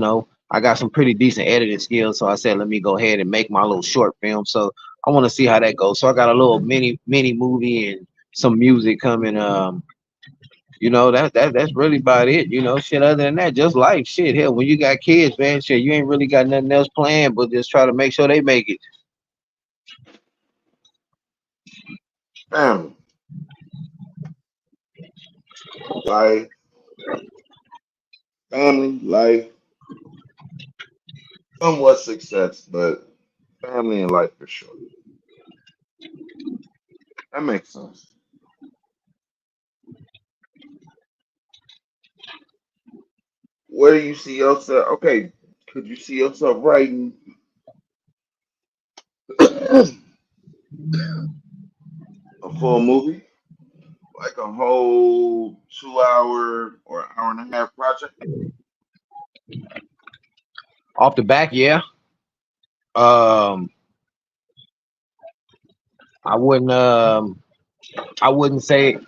Speaker 2: I got some pretty decent editing skills, so I said let me go ahead and make my little short film. So I want to see how that goes. So I got a little mini movie and some music coming. That's really about it. Shit. Other than that, just life. Shit. Hell, when you got kids, man, shit, you ain't really got nothing else planned, but just try to make sure they make it.
Speaker 1: Family. life, family, life, somewhat success, but family and life for sure. That makes sense. Where do you see yourself? Okay, could you see yourself writing a full movie, like a whole 2 hour or hour and a half project?
Speaker 2: Off the back, yeah. Um, I wouldn't. I wouldn't say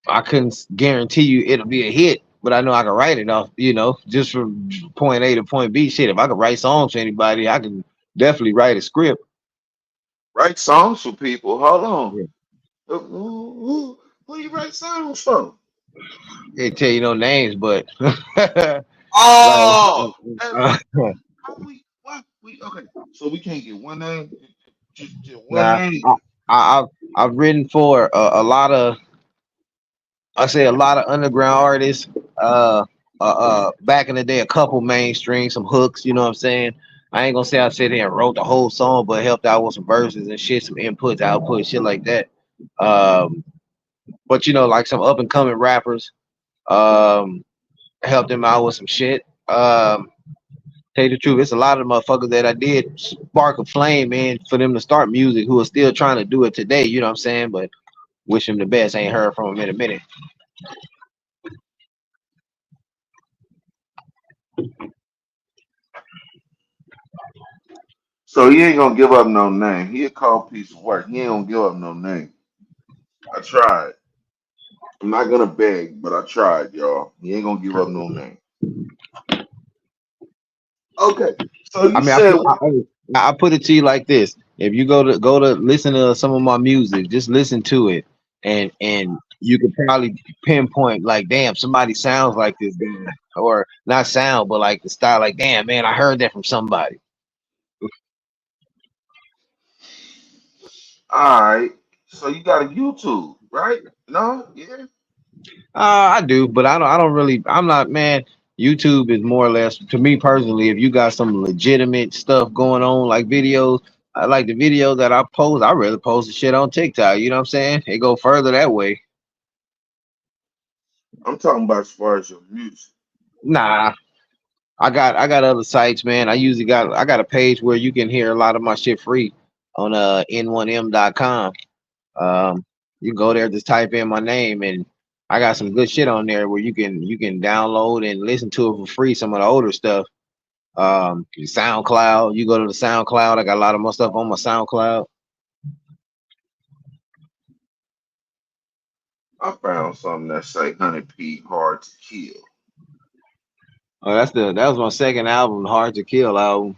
Speaker 2: I couldn't guarantee you it'll be a hit, but I know I can write it off. Just from point A to point B. Shit, if I could write songs for anybody, I can definitely write a script.
Speaker 1: Write songs for people. Hold on.
Speaker 2: Yeah.
Speaker 1: Who you write songs for?
Speaker 2: Can't tell you no names, but like,
Speaker 1: Oh, hey, how we what we okay? So we can't get one name, just one
Speaker 2: nah,
Speaker 1: name.
Speaker 2: I've written for a lot of I say a lot of underground artists. Uh, Back in the day, a couple mainstream, some hooks. You know what I'm saying? I ain't gonna say I sat here and wrote the whole song, but helped out with some verses and shit, some inputs, outputs, shit like that. Um, but like some up and coming rappers, um, helped them out with some shit. Tell you the truth, it's a lot of motherfuckers that I did spark a flame, man, for them to start music who are still trying to do it today. You know what I'm saying? But wish them the best. Ain't heard from them in a minute.
Speaker 1: So he ain't gonna give up no name. He a cold piece of work. He ain't gonna give up no name. I tried. I'm not gonna beg, but I tried, y'all. He ain't gonna give up no name. Okay. So
Speaker 2: I
Speaker 1: you
Speaker 2: mean,
Speaker 1: said
Speaker 2: I put it to you like this: if you go to listen to some of my music, just listen to it, and you could probably pinpoint like, damn, somebody sounds like this guy, or not sound, but like the style, like, damn, man, I heard that from somebody.
Speaker 1: all right. So you got a YouTube, right? No? Yeah.
Speaker 2: I do, but I don't really. I'm not, man. YouTube is more or less to me personally. If you got some legitimate stuff going on, like videos, I like the videos that I post. I rather post the shit on TikTok. You know what I'm saying? It go further that way.
Speaker 1: I'm talking about as far as your music.
Speaker 2: Nah, I got other sites, man. I got a page where you can hear a lot of my shit free on n1m.com. You can go there, just type in my name, and I got some good shit on there where you can download and listen to it for free. Some of the older stuff. SoundCloud. You go to the SoundCloud. I got a lot of my stuff on my SoundCloud.
Speaker 1: I found something that say Hunted P hard to kill.
Speaker 2: Oh, that was my second album, Hard to Kill album.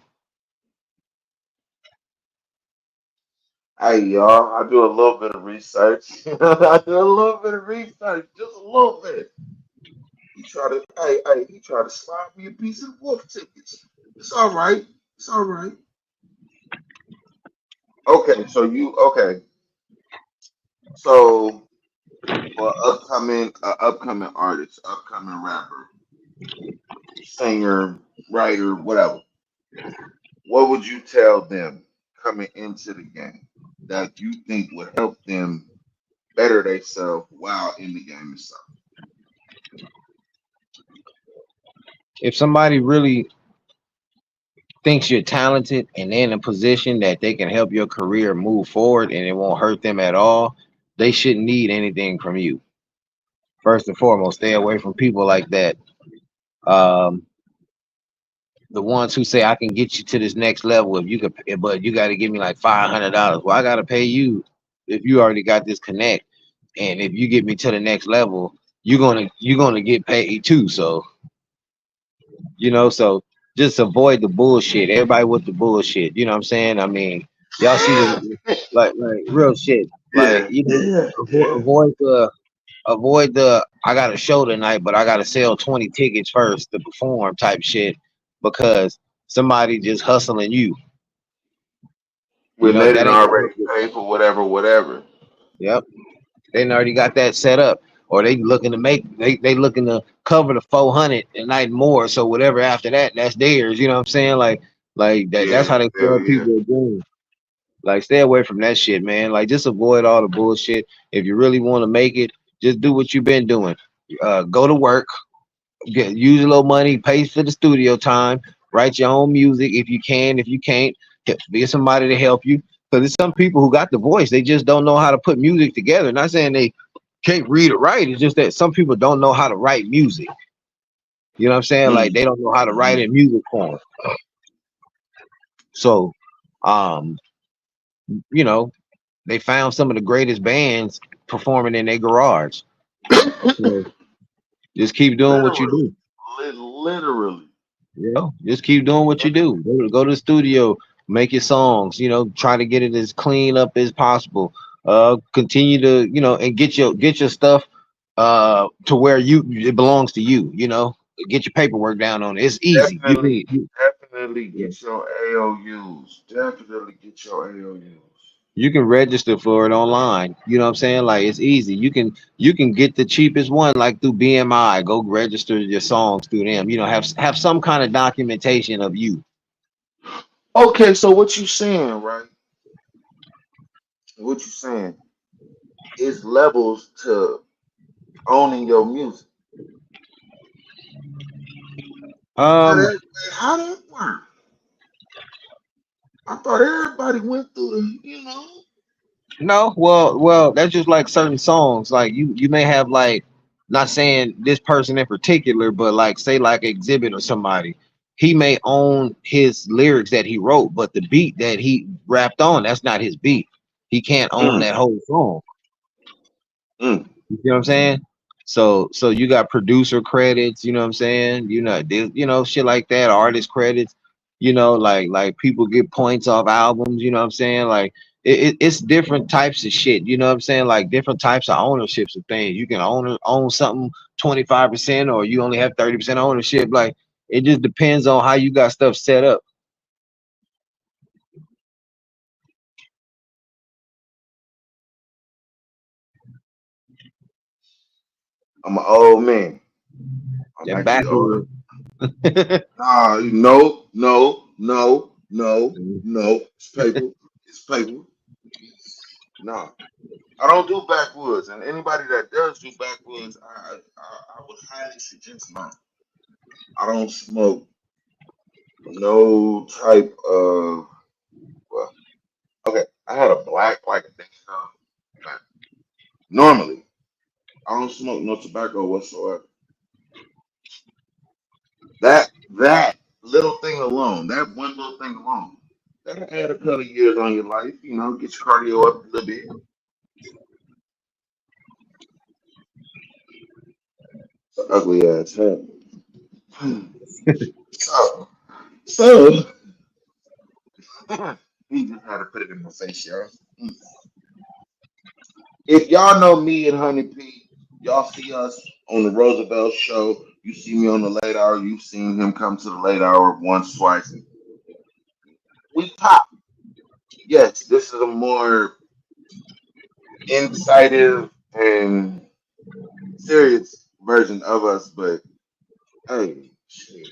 Speaker 1: Hey y'all, I do a little bit of research. I do a little bit of research, just a little bit. He tried to slide me a piece of wolf tickets. It's all right. It's all right. Okay, okay. So for upcoming artist, upcoming rapper, singer, writer, whatever, what would you tell them coming into the game that you think would help them better themselves while in the game itself?
Speaker 2: If somebody really thinks you're talented and they're in a position that they can help your career move forward and it won't hurt them at all, they shouldn't need anything from you. First and foremost, stay away from people like that. Um, the ones who say I can get you to this next level if you could, but you got to give me like $500. Well, I got to pay you if you already got this connect, and if you get me to the next level, you're gonna get paid too. So so just avoid the bullshit. Everybody with the bullshit. You know what I'm saying? I mean, y'all see the like real shit. Like
Speaker 1: Yeah, yeah, yeah.
Speaker 2: avoid the I got a show tonight, but I got to sell 20 tickets first to perform type shit because somebody just hustling you.
Speaker 1: When they
Speaker 2: That
Speaker 1: didn't
Speaker 2: ain't gonna
Speaker 1: already
Speaker 2: help you.
Speaker 1: pay for whatever, whatever.
Speaker 2: Yep, they done already got that set up. or they looking to make they looking to cover the 400 and night more. So whatever after that, that's theirs. You know what I'm saying? Like that. That's
Speaker 1: Yeah,
Speaker 2: how they
Speaker 1: hell
Speaker 2: sell
Speaker 1: yeah.
Speaker 2: people a dream. Like stay away from that shit, man. Like just avoid all the bullshit. If you really want to make it, just do what you've been doing. Go to work, use a little money, pay for the studio time, write your own music if you can. If you can't, get somebody to help you. Because there's some people who got the voice, they just don't know how to put music together. Not saying they can't read or write. It's just that some people don't know how to write music. You know what I'm saying? Like
Speaker 1: Mm,
Speaker 2: they don't know how to write
Speaker 1: mm.
Speaker 2: in music form. So, um, you know, they found some of the greatest bands performing in their garage. So just keep doing what you
Speaker 1: Literally,
Speaker 2: do.
Speaker 1: literally.
Speaker 2: Just keep doing what you do. Go to the studio, make your songs. Try to get it as clean up as possible. Continue to and get your stuff to where it belongs to you. Get your paperwork down on it. It's easy. You
Speaker 1: Definitely,
Speaker 2: can you,
Speaker 1: definitely
Speaker 2: yeah.
Speaker 1: get your AOUs. Definitely get your AOUs.
Speaker 2: You can register for it online. You know what I'm saying? Like it's easy. You can get the cheapest one like through BMI. Go register your songs through them. Have some kind of documentation of you.
Speaker 1: Okay, so what you saying, right? What you saying is levels to owning your music. How
Speaker 2: Um
Speaker 1: that how that work? I thought everybody went through the.
Speaker 2: No, well, that's just like certain songs. Like you may have like, not saying this person in particular, but like say like Exhibit or somebody. He may own his lyrics that he wrote, but the beat that he rapped on, that's not his beat. He can't own
Speaker 1: Mm,
Speaker 2: that whole song.
Speaker 1: mm.
Speaker 2: You know what I'm saying? So you got producer credits, you know what I'm saying? Shit like that, artist credits, like people get points off albums, you know what I'm saying? Like it's different types of shit, you know what I'm saying? Like different types of ownerships of things. You can own something 25% or you only have 30% ownership. Like it just depends on how you got stuff set up.
Speaker 1: I'm an old man. I'm
Speaker 2: And
Speaker 1: actually older.
Speaker 2: backwards.
Speaker 1: Nah, no, no, no, no, no. It's paper. It's paper. Nah, I don't do backwoods, and anybody that does do backwoods, I would highly suggest not. I don't smoke no type of. Well, okay, I had a black like a thing ago, but normally I don't smoke no tobacco whatsoever. That little thing alone, that one little thing alone, that'll add a couple of years on your life. Get your cardio up a little bit. It's an ugly ass head. So, so he just had to put it in my face, y'all. If y'all know me and Honey P, y'all see us on the Roosevelt show. You see me on the late hour. You've seen him come to the late hour once, twice. We pop. Yes, this is a more incisive and serious version of us, but hey, shit.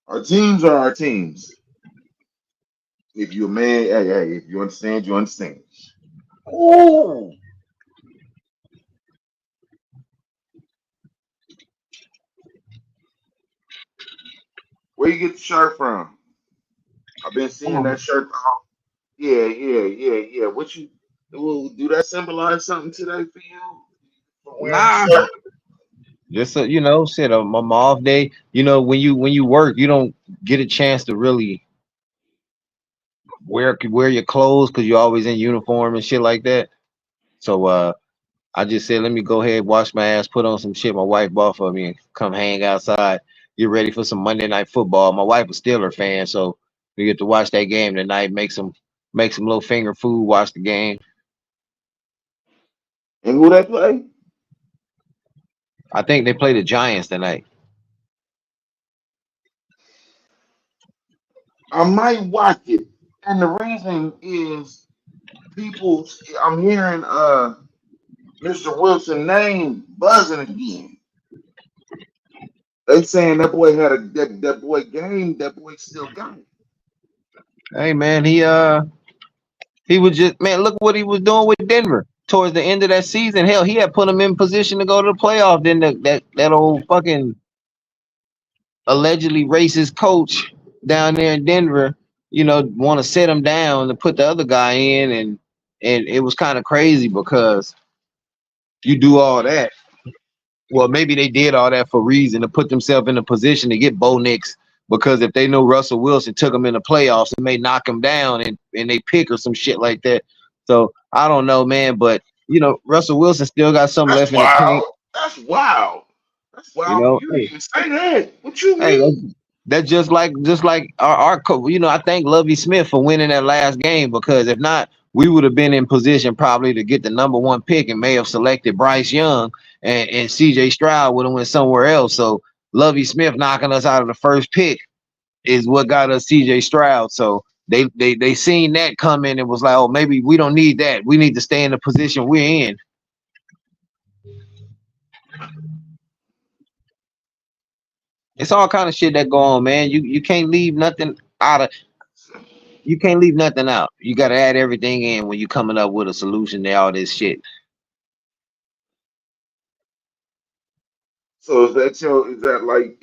Speaker 1: Our teams are our teams. If you're a man, hey, if you understand, you understand. Ooh, where you get the shirt from? I've been seeing that shirt. Yeah, yeah, yeah, yeah. What you do that symbolize something today for you for wearing the
Speaker 2: Nah,
Speaker 1: shirt?
Speaker 2: just so shit. My off day. When you work, you don't get a chance to really wear your clothes because you're always in uniform and shit like that. So I just said, let me go ahead, wash my ass, put on some shit my wife bought for me, and come hang outside, get ready for some Monday night football. My wife a Steeler fan, so we get to watch that game tonight. Make some little finger food, watch the game.
Speaker 1: And who they play?
Speaker 2: I think they play the Giants tonight.
Speaker 1: I might watch it, and the reason is people. I'm hearing. Mr. Wilson name buzzing again. They saying that boy had that boy game. That boy still got it.
Speaker 2: Hey man, he was just man. Look what he was doing with Denver towards the end of that season. Hell, he had put him in position to go to the playoff. Then that old fucking allegedly racist coach down there in Denver, want to set him down to put the other guy in, and it was kind of crazy because you do all that. Well, maybe they did all that for a reason to put themselves in a position to get Bo Nix, because if they know Russell Wilson took him in the playoffs, it may knock him down and they pick or some shit like that. So I don't know, man, but Russell Wilson still got something
Speaker 1: That's
Speaker 2: left in the tank.
Speaker 1: wild. That's wild. That's wild for you to
Speaker 2: Hey,
Speaker 1: even say that. What you
Speaker 2: hey,
Speaker 1: mean?
Speaker 2: that's just like our I thank Lovey Smith for winning that last game, because if not, we would have been in position probably to get the number one pick and may have selected Bryce Young, and CJ Stroud would have went somewhere else. So Lovey Smith knocking us out of the first pick is what got us CJ Stroud. So they seen that coming and was like, oh, maybe we don't need that. We need to stay in the position we're in. It's all kind of shit that go on, man. You can't leave nothing out of you can't leave nothing out. You got to add everything in when you coming up with a solution to all this shit.
Speaker 1: So is that like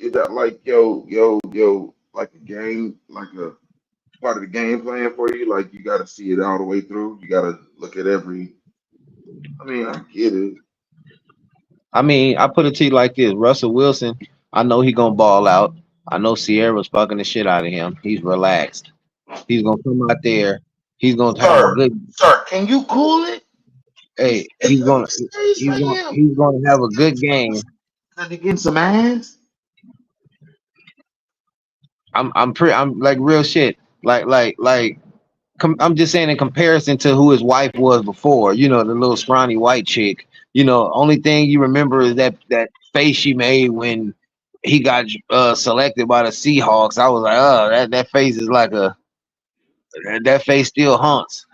Speaker 1: yo like a game, like a part of the game plan for you? Like you got to see it all the way through. You got to look at every. I mean, I get it.
Speaker 2: I mean, I put it to you like this: Russell Wilson, I know he gonna ball out. I know Sierra's fucking the shit out of him. He's relaxed. He's gonna come out there. He's gonna have a
Speaker 1: Sir,
Speaker 2: good.
Speaker 1: sir, can you cool it?
Speaker 2: Hey, he's
Speaker 1: Let me
Speaker 2: gonna
Speaker 1: say
Speaker 2: he's
Speaker 1: for
Speaker 2: gonna
Speaker 1: him.
Speaker 2: he's gonna have a good game.
Speaker 1: Are they getting some ass?
Speaker 2: I'm like real shit. I'm just saying in comparison to who his wife was before. The little scrawny white chick. Only thing you remember is that face she made when he got selected by the Seahawks. I was like, oh, that face is like that face still haunts.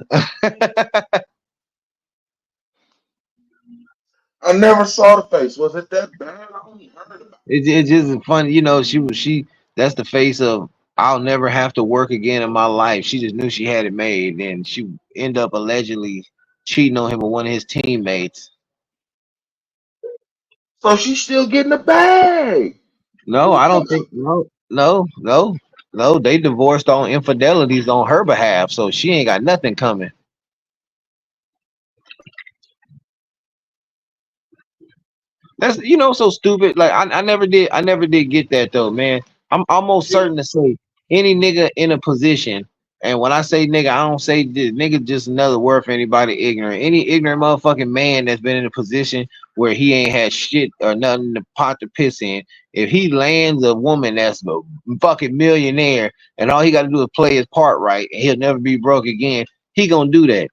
Speaker 1: I never saw the face. Was it that bad? I only heard about
Speaker 2: It's just funny, she that's the face of I'll never have to work again in my life. She just knew she had it made, and she ended up allegedly cheating on him with one of his teammates.
Speaker 1: it. So she's still getting the bag.
Speaker 2: No,
Speaker 1: Who
Speaker 2: I don't
Speaker 1: fuck?
Speaker 2: think no. They divorced on infidelities on her behalf, so she ain't got nothing coming. That's so stupid. Like I never did get that though, man. I'm almost certain to say any nigga in a position, and when I say nigga, I don't say nigga just another word for anybody ignorant. Any ignorant motherfucking man that's been in a position where he ain't had shit or nothing to pot to piss in. If he lands a woman that's a fucking millionaire and all he got to do is play his part right, and he'll never be broke again, he gonna do that.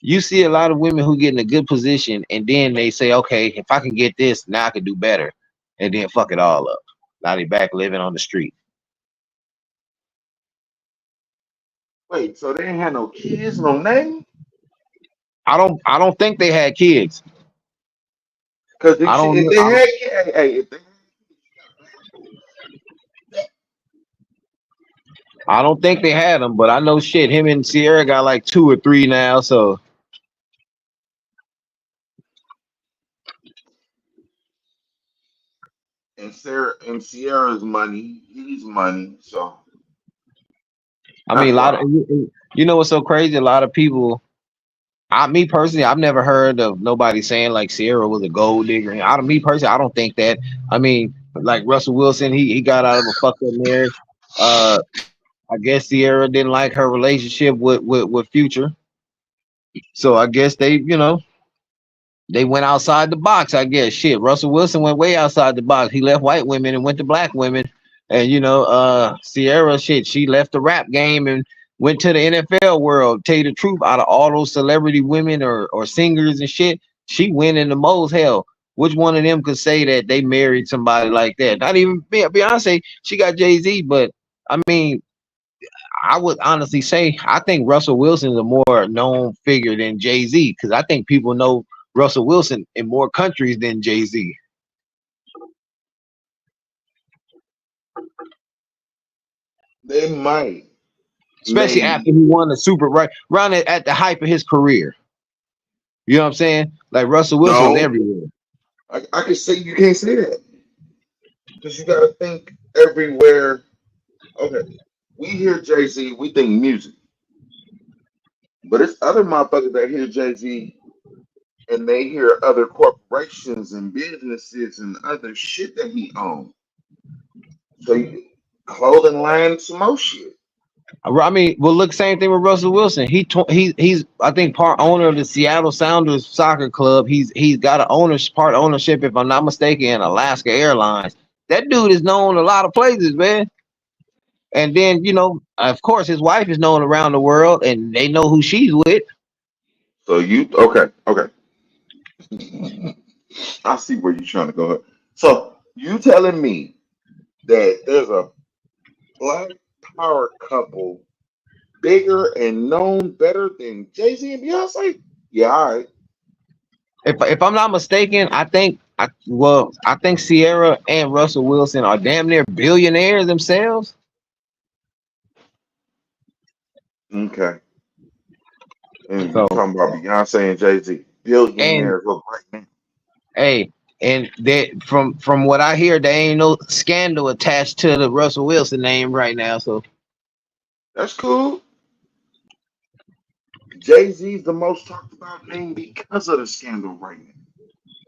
Speaker 2: You see a lot of women who get in a good position and then they say, okay, if I can get this, now I can do better. And then fuck it all up. Now they back living on the street.
Speaker 1: Wait, so they ain't had no kids, no name?
Speaker 2: I don't think they had kids.
Speaker 1: Because
Speaker 2: I don't
Speaker 1: if
Speaker 2: know.
Speaker 1: they had kids, hey, if they had kids, you got back.
Speaker 2: I don't think they had them, but I know shit. Him and Sierra got like two or three now. So
Speaker 1: And Sarah and Sierra's money, he's money, so
Speaker 2: I mean,
Speaker 1: that's
Speaker 2: a lot of
Speaker 1: why.
Speaker 2: what's so crazy? A lot of people. Me personally, I've never heard of nobody saying like Sierra was a gold digger. Out of me personally, I don't think that. I mean, like Russell Wilson, he got out of a fucked up marriage. Uh, I guess Sierra didn't like her relationship with Future, so I guess they went outside the box. I guess shit. Russell Wilson went way outside the box. He left white women and went to black women, and Sierra shit. She left the rap game and went to the NFL world. Tell you the truth, out of all those celebrity women or singers and shit, she went in the most hell. Which one of them could say that they married somebody like that? Not even Beyonce. She got Jay-Z, but I mean, I would honestly say I think Russell Wilson is a more known figure than Jay Z, because I think people know Russell Wilson in more countries than Jay-Z,
Speaker 1: They might,
Speaker 2: especially after
Speaker 1: maybe.
Speaker 2: he won the Super right around at the hype of his career. You know what I'm saying? Like Russell Wilson was
Speaker 1: No,
Speaker 2: everywhere.
Speaker 1: I can say you can't say that because you got to think everywhere. Okay, we hear Jay Z, we think music, but it's other motherfuckers that hear Jay Z and they hear other corporations and businesses and other shit that he owns. So clothing line, some more shit.
Speaker 2: I mean, well, look, same thing with Russell Wilson. He's I think part owner of the Seattle Sounders soccer club. He's got a part ownership, if I'm not mistaken, in Alaska Airlines. That dude is known a lot of places, man. And then of course, his wife is known around the world, and they know who she's with.
Speaker 1: So you okay? Okay, I see where you're trying to go. So you telling me that there's a black power couple bigger and known better than Jay Z and Beyonce? Yeah, all right.
Speaker 2: If I'm not mistaken, I think Sierra and Russell Wilson are damn near billionaires themselves.
Speaker 1: Okay. And you
Speaker 2: So
Speaker 1: talking about Beyonce and Jay Z,
Speaker 2: and
Speaker 1: billionaires look right now.
Speaker 2: hey, and that from what I hear, there ain't no scandal attached to the Russell Wilson name right now. So
Speaker 1: That's cool. Jay Z's the most talked about name because of the scandal right now.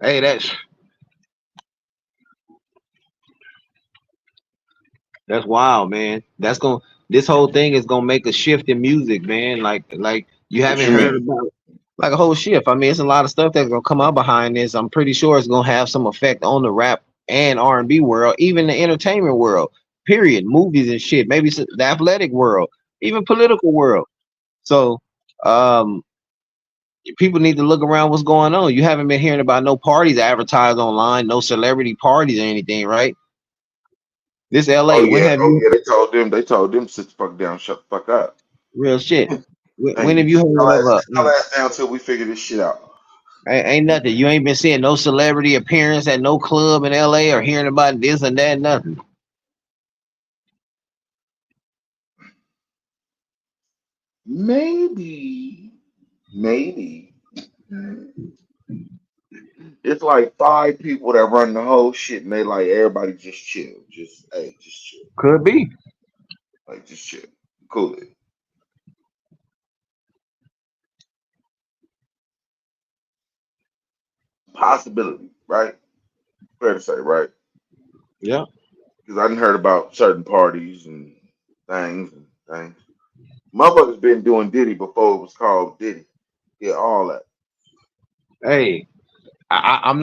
Speaker 2: hey, that's wild, man. This whole thing is gonna make a shift in music, man. Like you
Speaker 1: What
Speaker 2: haven't
Speaker 1: you
Speaker 2: heard
Speaker 1: mean?
Speaker 2: about like a whole shift. I mean, it's a lot of stuff that's gonna come out behind this. I'm pretty sure it's gonna have some effect on the rap and R&B world, even the entertainment world. Period. Movies and shit. Maybe the athletic world, even political world. So, um, people need to look around what's going on. You haven't been hearing about no parties advertised online, no celebrity parties or anything, right? This
Speaker 1: Oh
Speaker 2: LA, when
Speaker 1: yeah,
Speaker 2: have
Speaker 1: oh
Speaker 2: you
Speaker 1: yeah. They told them sit the fuck down, shut the fuck up.
Speaker 2: real shit? When
Speaker 1: Hey,
Speaker 2: have you
Speaker 1: sit
Speaker 2: heard
Speaker 1: your
Speaker 2: of
Speaker 1: ass,
Speaker 2: a
Speaker 1: sit your ass down till we figure this shit out.
Speaker 2: ain't nothing? You ain't been seeing no celebrity appearance at no club in LA or hearing about this and that, nothing.
Speaker 1: Maybe. It's like five people that run the whole shit, and they like everybody just chill, just hey, just chill,
Speaker 2: Could be.
Speaker 1: like just chill, cool it. Possibility, right? Fair to say, right?
Speaker 2: Yeah.
Speaker 1: Because I didn't heard about certain parties and things. Motherfuckers been doing Diddy before it was called Diddy. Yeah, all that.
Speaker 2: Hey, I'm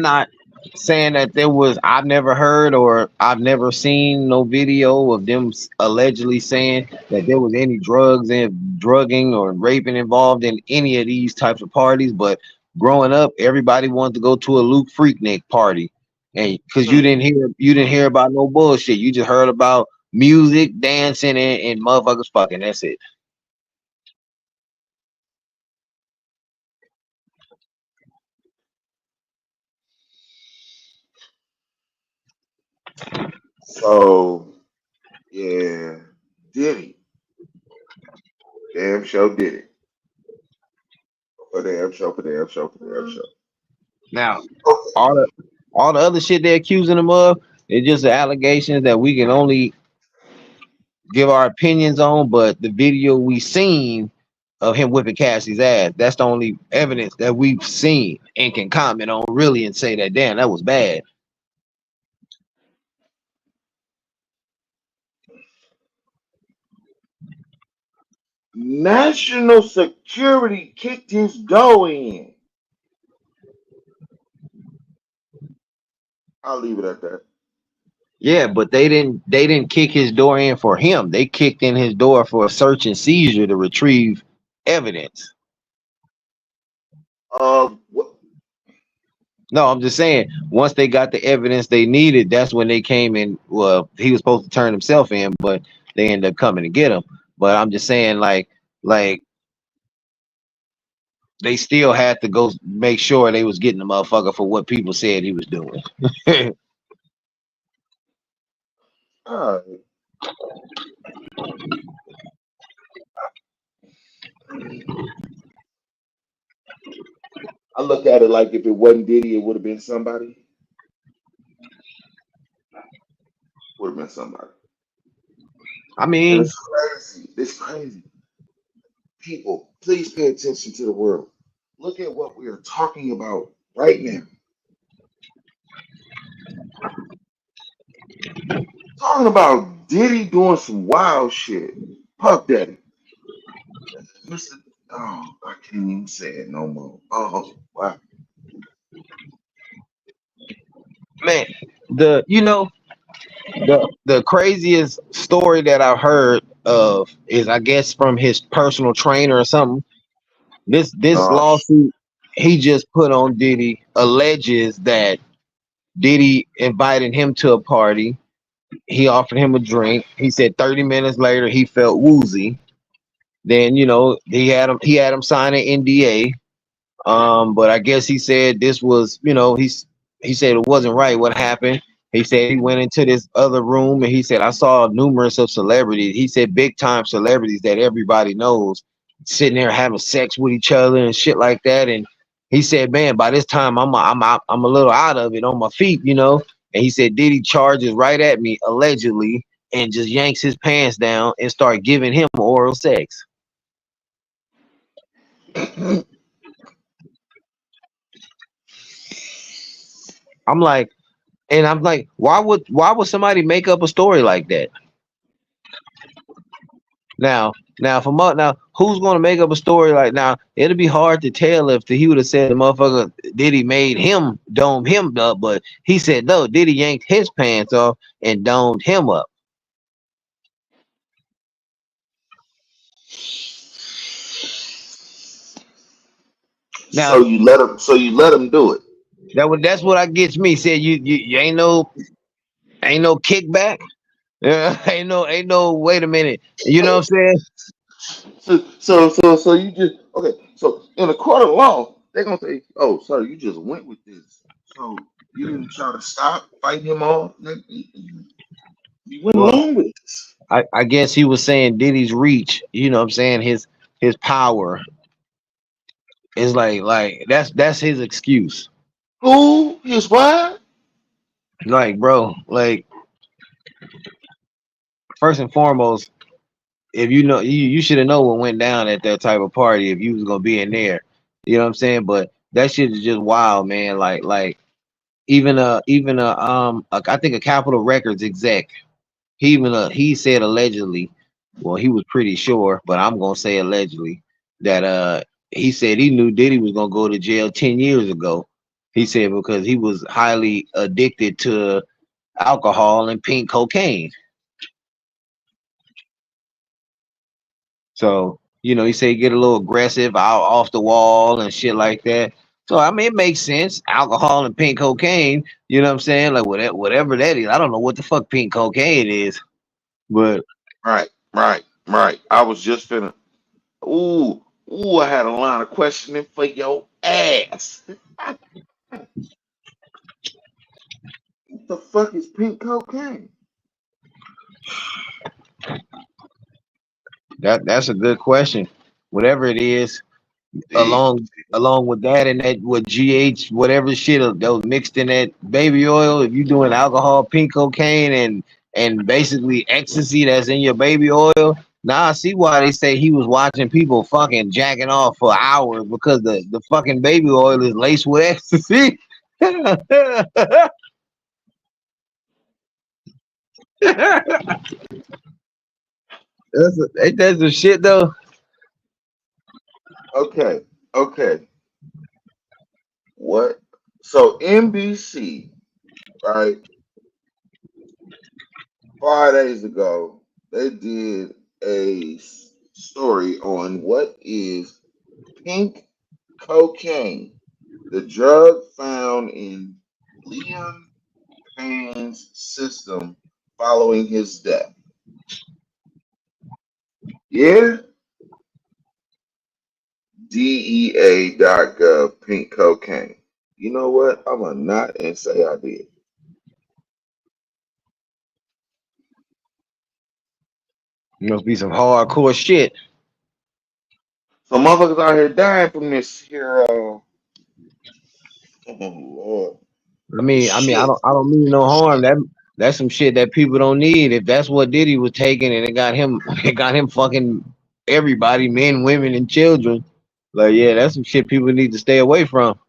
Speaker 2: not saying that there was I've never heard or I've never seen no video of them allegedly saying that there was any drugs and drugging or raping involved in any of these types of parties. But growing up, everybody wanted to go to a Luke Freaknik party, and because
Speaker 1: Hmm.
Speaker 2: you didn't hear about no bullshit, you just heard about music, dancing, and motherfuckers fucking. That's it.
Speaker 1: So yeah, Diddy, damn show Diddy, for damn show, for damn show, for damn show.
Speaker 2: Now,
Speaker 1: Okay.
Speaker 2: all the all the other shit they're accusing him of, it's just the allegations that we can only give our opinions on, but the video we seen of him whipping Cassie's ass, that's the only evidence that we've seen and can comment on really and say that damn, that was bad.
Speaker 1: National security kicked his door in. I'll leave it at that.
Speaker 2: Yeah, but they didn't kick his door in for him. They kicked in his door for a search and seizure to retrieve evidence.
Speaker 1: What,
Speaker 2: No, I'm just saying, once they got the evidence they needed, that's when they came in. Well, he was supposed to turn himself in, but they ended up coming to get him. But I'm just saying, like they still had to go make sure they was getting the motherfucker for what people said he was doing.
Speaker 1: All right. I look at it like if it wasn't Diddy, it would have been somebody. Would have been somebody.
Speaker 2: I
Speaker 1: And
Speaker 2: mean,
Speaker 1: it's crazy. It's crazy. People, please pay attention to the world. Look at what we are talking about right now. Talking about Diddy doing some wild shit. Puff Daddy. Mr. Oh, I can't even say it no more. Oh, wow.
Speaker 2: man, the craziest story that I've heard of is I guess from his personal trainer or something. This
Speaker 1: Uh,
Speaker 2: lawsuit he just put on Diddy alleges that Diddy invited him to a party. He offered him a drink. He said 30 minutes later he felt woozy. Then he had him sign an NDA. But I guess he said this was, he said it wasn't right what happened. He said he went into this other room and he said I saw numerous of celebrities. He said big time celebrities that everybody knows sitting there having sex with each other and shit like that. And he said, man, by this time I'm a little out of it on my feet. And he said Diddy charges right at me allegedly and just yanks his pants down and start giving him oral sex. I'm like, And I'm like, why would somebody make up a story like that? Now, now, who's gonna make up a story like now? It'll be hard to tell if he would have said the motherfucker Diddy made him dome him up, but he said no, Diddy yanked his pants off and domed him up. Now
Speaker 1: so you let him do it.
Speaker 2: that's what I gets me. Said you ain't no kickback. Yeah, ain't no wait a minute. You know what I'm saying?
Speaker 1: So you just okay. So in a court of law, they're gonna say, "Oh, sir, you just went with this. So you didn't try to stop, fight him off. You went
Speaker 2: Well,
Speaker 1: along with this.
Speaker 2: I guess he was saying Diddy's reach, you know what I'm saying, his power is like that's his excuse.
Speaker 1: Who? His what?
Speaker 2: Like, bro, like first and foremost, if you should have known what went down at that type of party if you was gonna be in there. You know what I'm saying? But that shit is just wild, man. Like I think a Capitol Records exec, he said allegedly, well, he was pretty sure, but I'm gonna say allegedly that he said he knew Diddy was gonna go to jail 10 years ago. He said because he was highly addicted to alcohol and pink cocaine. So he said he get a little aggressive, out off the wall and shit like that. So I mean, it makes sense. Alcohol and pink cocaine. You know what I'm saying? Like whatever that is. I don't know what the fuck pink cocaine is, but
Speaker 1: Right. I was just finna. Ooh, I had a line of questioning for your ass. What the fuck is pink cocaine?
Speaker 2: that's a good question. Whatever it is,
Speaker 1: See,
Speaker 2: along with that and that with GH whatever shit that was mixed in that baby oil. If you doing alcohol, pink cocaine, and basically ecstasy that's in your baby oil. Now I see why they say he was watching people fucking jacking off for hours because the fucking baby oil is laced with ecstasy. Ain't that some shit though?
Speaker 1: okay, okay. What? So NBC, right? 5 days ago, they did a story on what is pink cocaine, the drug found in Liam Payne's system following his death. Yeah, DEA.gov pink cocaine. You know what? I'm gonna not and say I did.
Speaker 2: Must be some hardcore shit.
Speaker 1: So motherfuckers out here dying from this here. Oh Lord, this
Speaker 2: I
Speaker 1: shit.
Speaker 2: don't mean no harm. That's some shit that people don't need. If that's what Diddy was taking, and it got him, it got him fucking everybody, men, women, and children. Like, yeah, that's some shit people need to stay away from.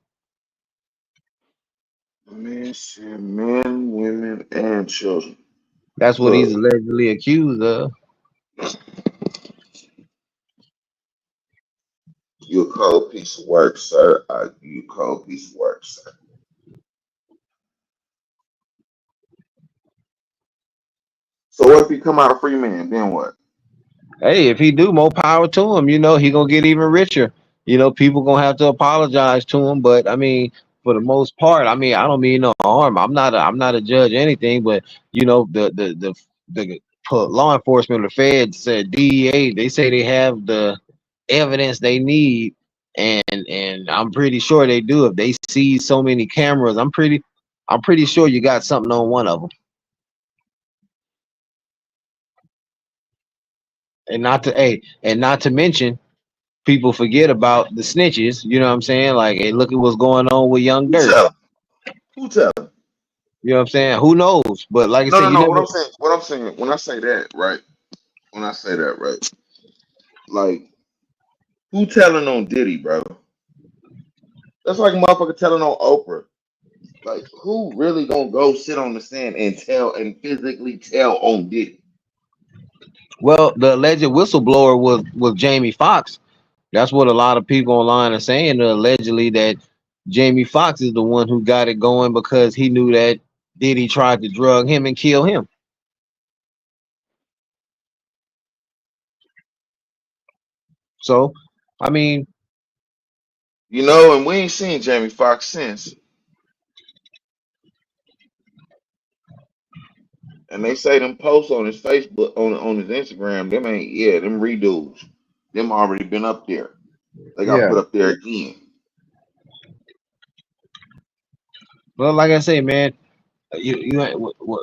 Speaker 1: Man, shit, men, women, and children.
Speaker 2: That's what he's
Speaker 1: Look,
Speaker 2: allegedly accused of.
Speaker 1: you a cold piece of work, sir. You a cold piece of work, sir. So what if you come out a free man? Then what?
Speaker 2: Hey, if he do, more power to him. You know, he gonna get even richer. You know, people gonna have to apologize to him. But I mean, for the most part, I mean, I don't mean no harm. I'm not a judge or anything. But you know, the law enforcement, the feds said DEA. They say they have the evidence they need, and I'm pretty sure they do. If they see so many cameras, I'm pretty sure you got something on one of them. And not to mention people forget about the snitches. You know what I'm saying? Like, hey, look at what's going on with Young
Speaker 1: Who
Speaker 2: Dirt.
Speaker 1: tell him? Who tell him?
Speaker 2: You know what I'm saying? Who knows? But like I
Speaker 1: No,
Speaker 2: said,
Speaker 1: no,
Speaker 2: you
Speaker 1: no.
Speaker 2: never.
Speaker 1: What I'm saying, when I say that, right? When I say that, right? Like, who telling on Diddy, bro? That's like a motherfucker telling on Oprah. Like, who really gonna go sit on the stand and tell and physically tell on Diddy?
Speaker 2: Well, the alleged whistleblower was Jamie Foxx. That's what a lot of people online are saying. Allegedly, that Jamie Foxx is the one who got it going because he knew that Diddy tried to drug him and kill him. So, I mean,
Speaker 1: You know, and we ain't seen Jamie Foxx since. And they say them posts on his Facebook, on his Instagram, them ain't, yeah, them redos. Them already been up there. They got
Speaker 2: yeah.
Speaker 1: put up there again.
Speaker 2: Well, like I say, man,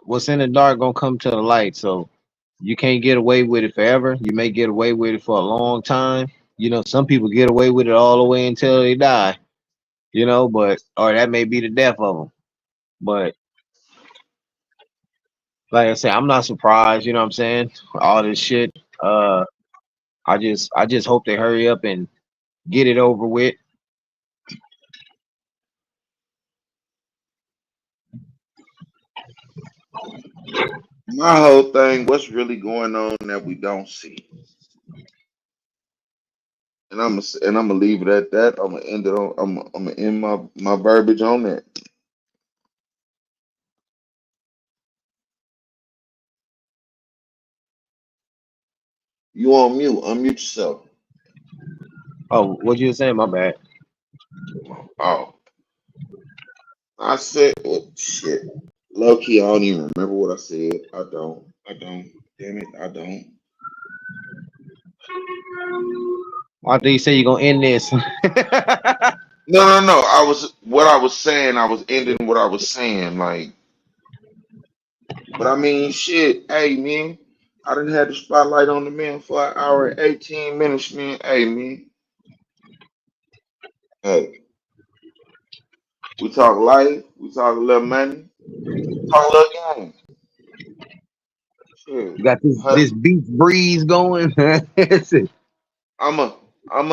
Speaker 2: what's in the dark gonna come to the light. So you can't get away with it forever. You may get away with it for a long time. You know, some people get away with it all the way until they die. You know, but or that may be the death of them. But like I said, I'm not surprised. You know what I'm saying? All this shit. Uh, I just hope they hurry up and get it over with.
Speaker 1: My whole thing, what's really going on that we don't see? And I'm gonna leave it at that. I'm gonna end it on. I'm gonna end my verbiage on that. You on mute? Unmute yourself.
Speaker 2: Oh, what you saying? My bad.
Speaker 1: Oh, I said, well, shit. Low key, I don't even remember what I said. I don't. I don't. Damn it, I don't.
Speaker 2: I think you say you're gonna end this.
Speaker 1: No, no, no. I was what I was saying. I was ending what I was saying. Like, but I mean, shit. Hey, man. I didn't have the spotlight on the man for an hour and 18 minutes, man. Hey, man. Hey, we talk life. We talk a little money. Talk a little game. Shit.
Speaker 2: You got
Speaker 1: Huh.
Speaker 2: this beach breeze going. That's it.
Speaker 1: I'm a. I'm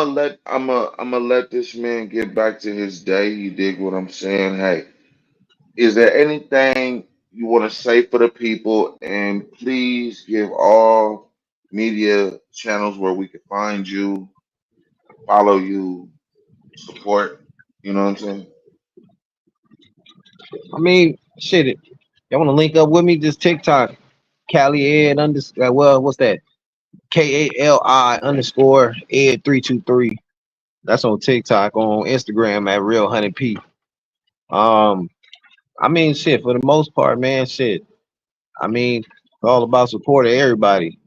Speaker 1: gonna let this man get back to his day. You dig what I'm saying? Hey, is there anything you want to say for the people? And please give all media channels where we can find you, follow you, support. You know what I'm saying?
Speaker 2: I mean, shit. Y'all want to link up with me? Just TikTok, Cali Ed well, what's that? KALI underscore Ed 323. That's on TikTok. On Instagram at Real Hunted P. Um, I mean, shit. For the most part, man, shit. I mean, it's all about supporting everybody.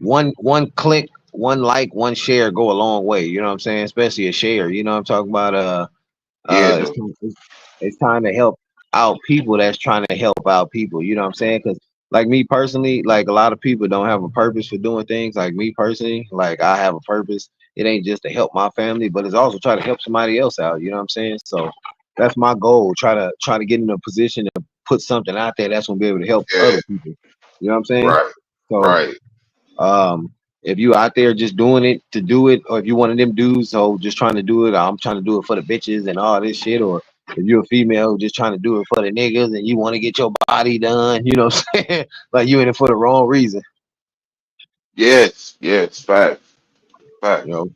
Speaker 2: One click. one like, one share go a long way. You know what I'm saying? Especially a share. You know what I'm talking about?
Speaker 1: Yeah,
Speaker 2: It's
Speaker 1: dude.
Speaker 2: it's time to help out people that's trying to help out people. You know what I'm saying? Because like me personally, like a lot of people don't have a purpose for doing things. Like me personally, like I have a purpose. It ain't just to help my family, but it's also try to help somebody else out. You know what I'm saying? So that's my goal. Try to get in a position to put something out there that's gonna be able to help
Speaker 1: Yeah,
Speaker 2: other people. You know what I'm saying?
Speaker 1: right,
Speaker 2: So
Speaker 1: right.
Speaker 2: um, if you out there just doing it to do it, or if you one of them dudes so just trying to do it, I'm trying to do it for the bitches and all this shit, or if you're a female just trying to do it for the niggas and you want to get your body done, you know what I'm saying? Like you in it for the wrong reason,
Speaker 1: Yes, yes, facts,
Speaker 2: you
Speaker 1: facts.
Speaker 2: know.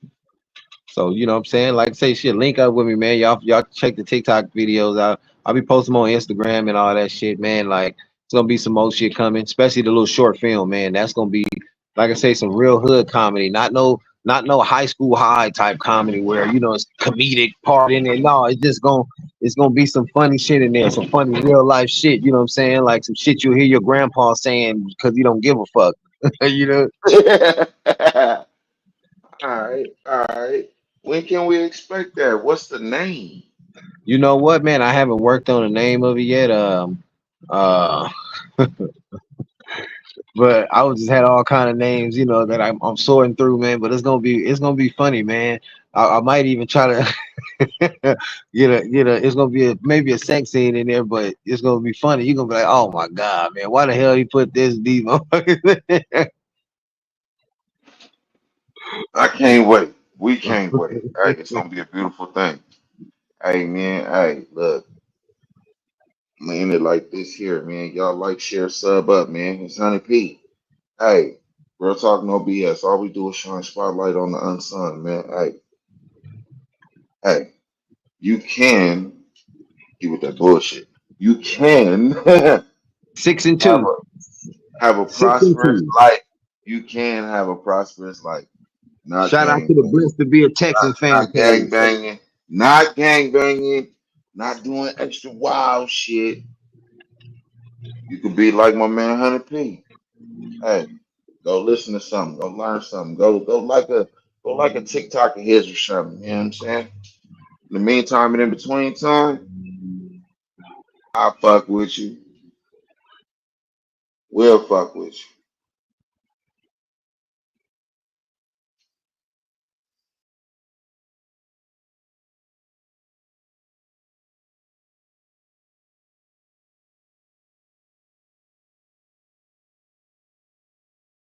Speaker 2: So you know what I'm saying? Like say shit, link up with me, man. Y'all check the TikTok videos out. I'll be posting them on Instagram and all that shit, man. Like it's gonna be some more shit coming, especially the little short film, man. That's gonna be like I say, some real hood comedy, not no high school high type comedy where you know it's comedic part in it. No, it's gonna be some funny shit in there, some funny real life shit. You know what I'm saying? Like some shit you'll hear your grandpa saying because he don't give a fuck. you know.
Speaker 1: All right, all right. When can we expect that? What's the name?
Speaker 2: You know what, man? I haven't worked on the name of it yet. Uh, but I was just had all kind of names, you know, that I'm sorting through, man. But it's gonna be funny, man. I might even try to get a. It's gonna be maybe a sex scene in there, but it's gonna be funny. You're gonna be like, oh my god, man, why the hell he put this deep?
Speaker 1: I can't wait. We can't wait. All right, it's gonna be a beautiful thing. Hey man, hey, look, I'm gonna end it like this here, man. Y'all like, share, sub up, man. It's Hunted P. Hey, real talk, no BS. All we do is shine spotlight on the unsung, man. Hey, you can get with that bullshit. You can have
Speaker 2: 6 and 2,
Speaker 1: a have a
Speaker 2: 6 and 2.
Speaker 1: prosperous life. You can have a prosperous life. Not
Speaker 2: Shout out
Speaker 1: gang
Speaker 2: to the
Speaker 1: banging,
Speaker 2: Blitz to be a Texan fan
Speaker 1: not gang
Speaker 2: page.
Speaker 1: banging, not gang banging, not doing extra wild shit. You could be like my man Hunter P. Hey, go listen to something, go learn something, go like a TikTok of his or something. You know what I'm saying? In the meantime and in between time, I fuck with you. We'll fuck with you.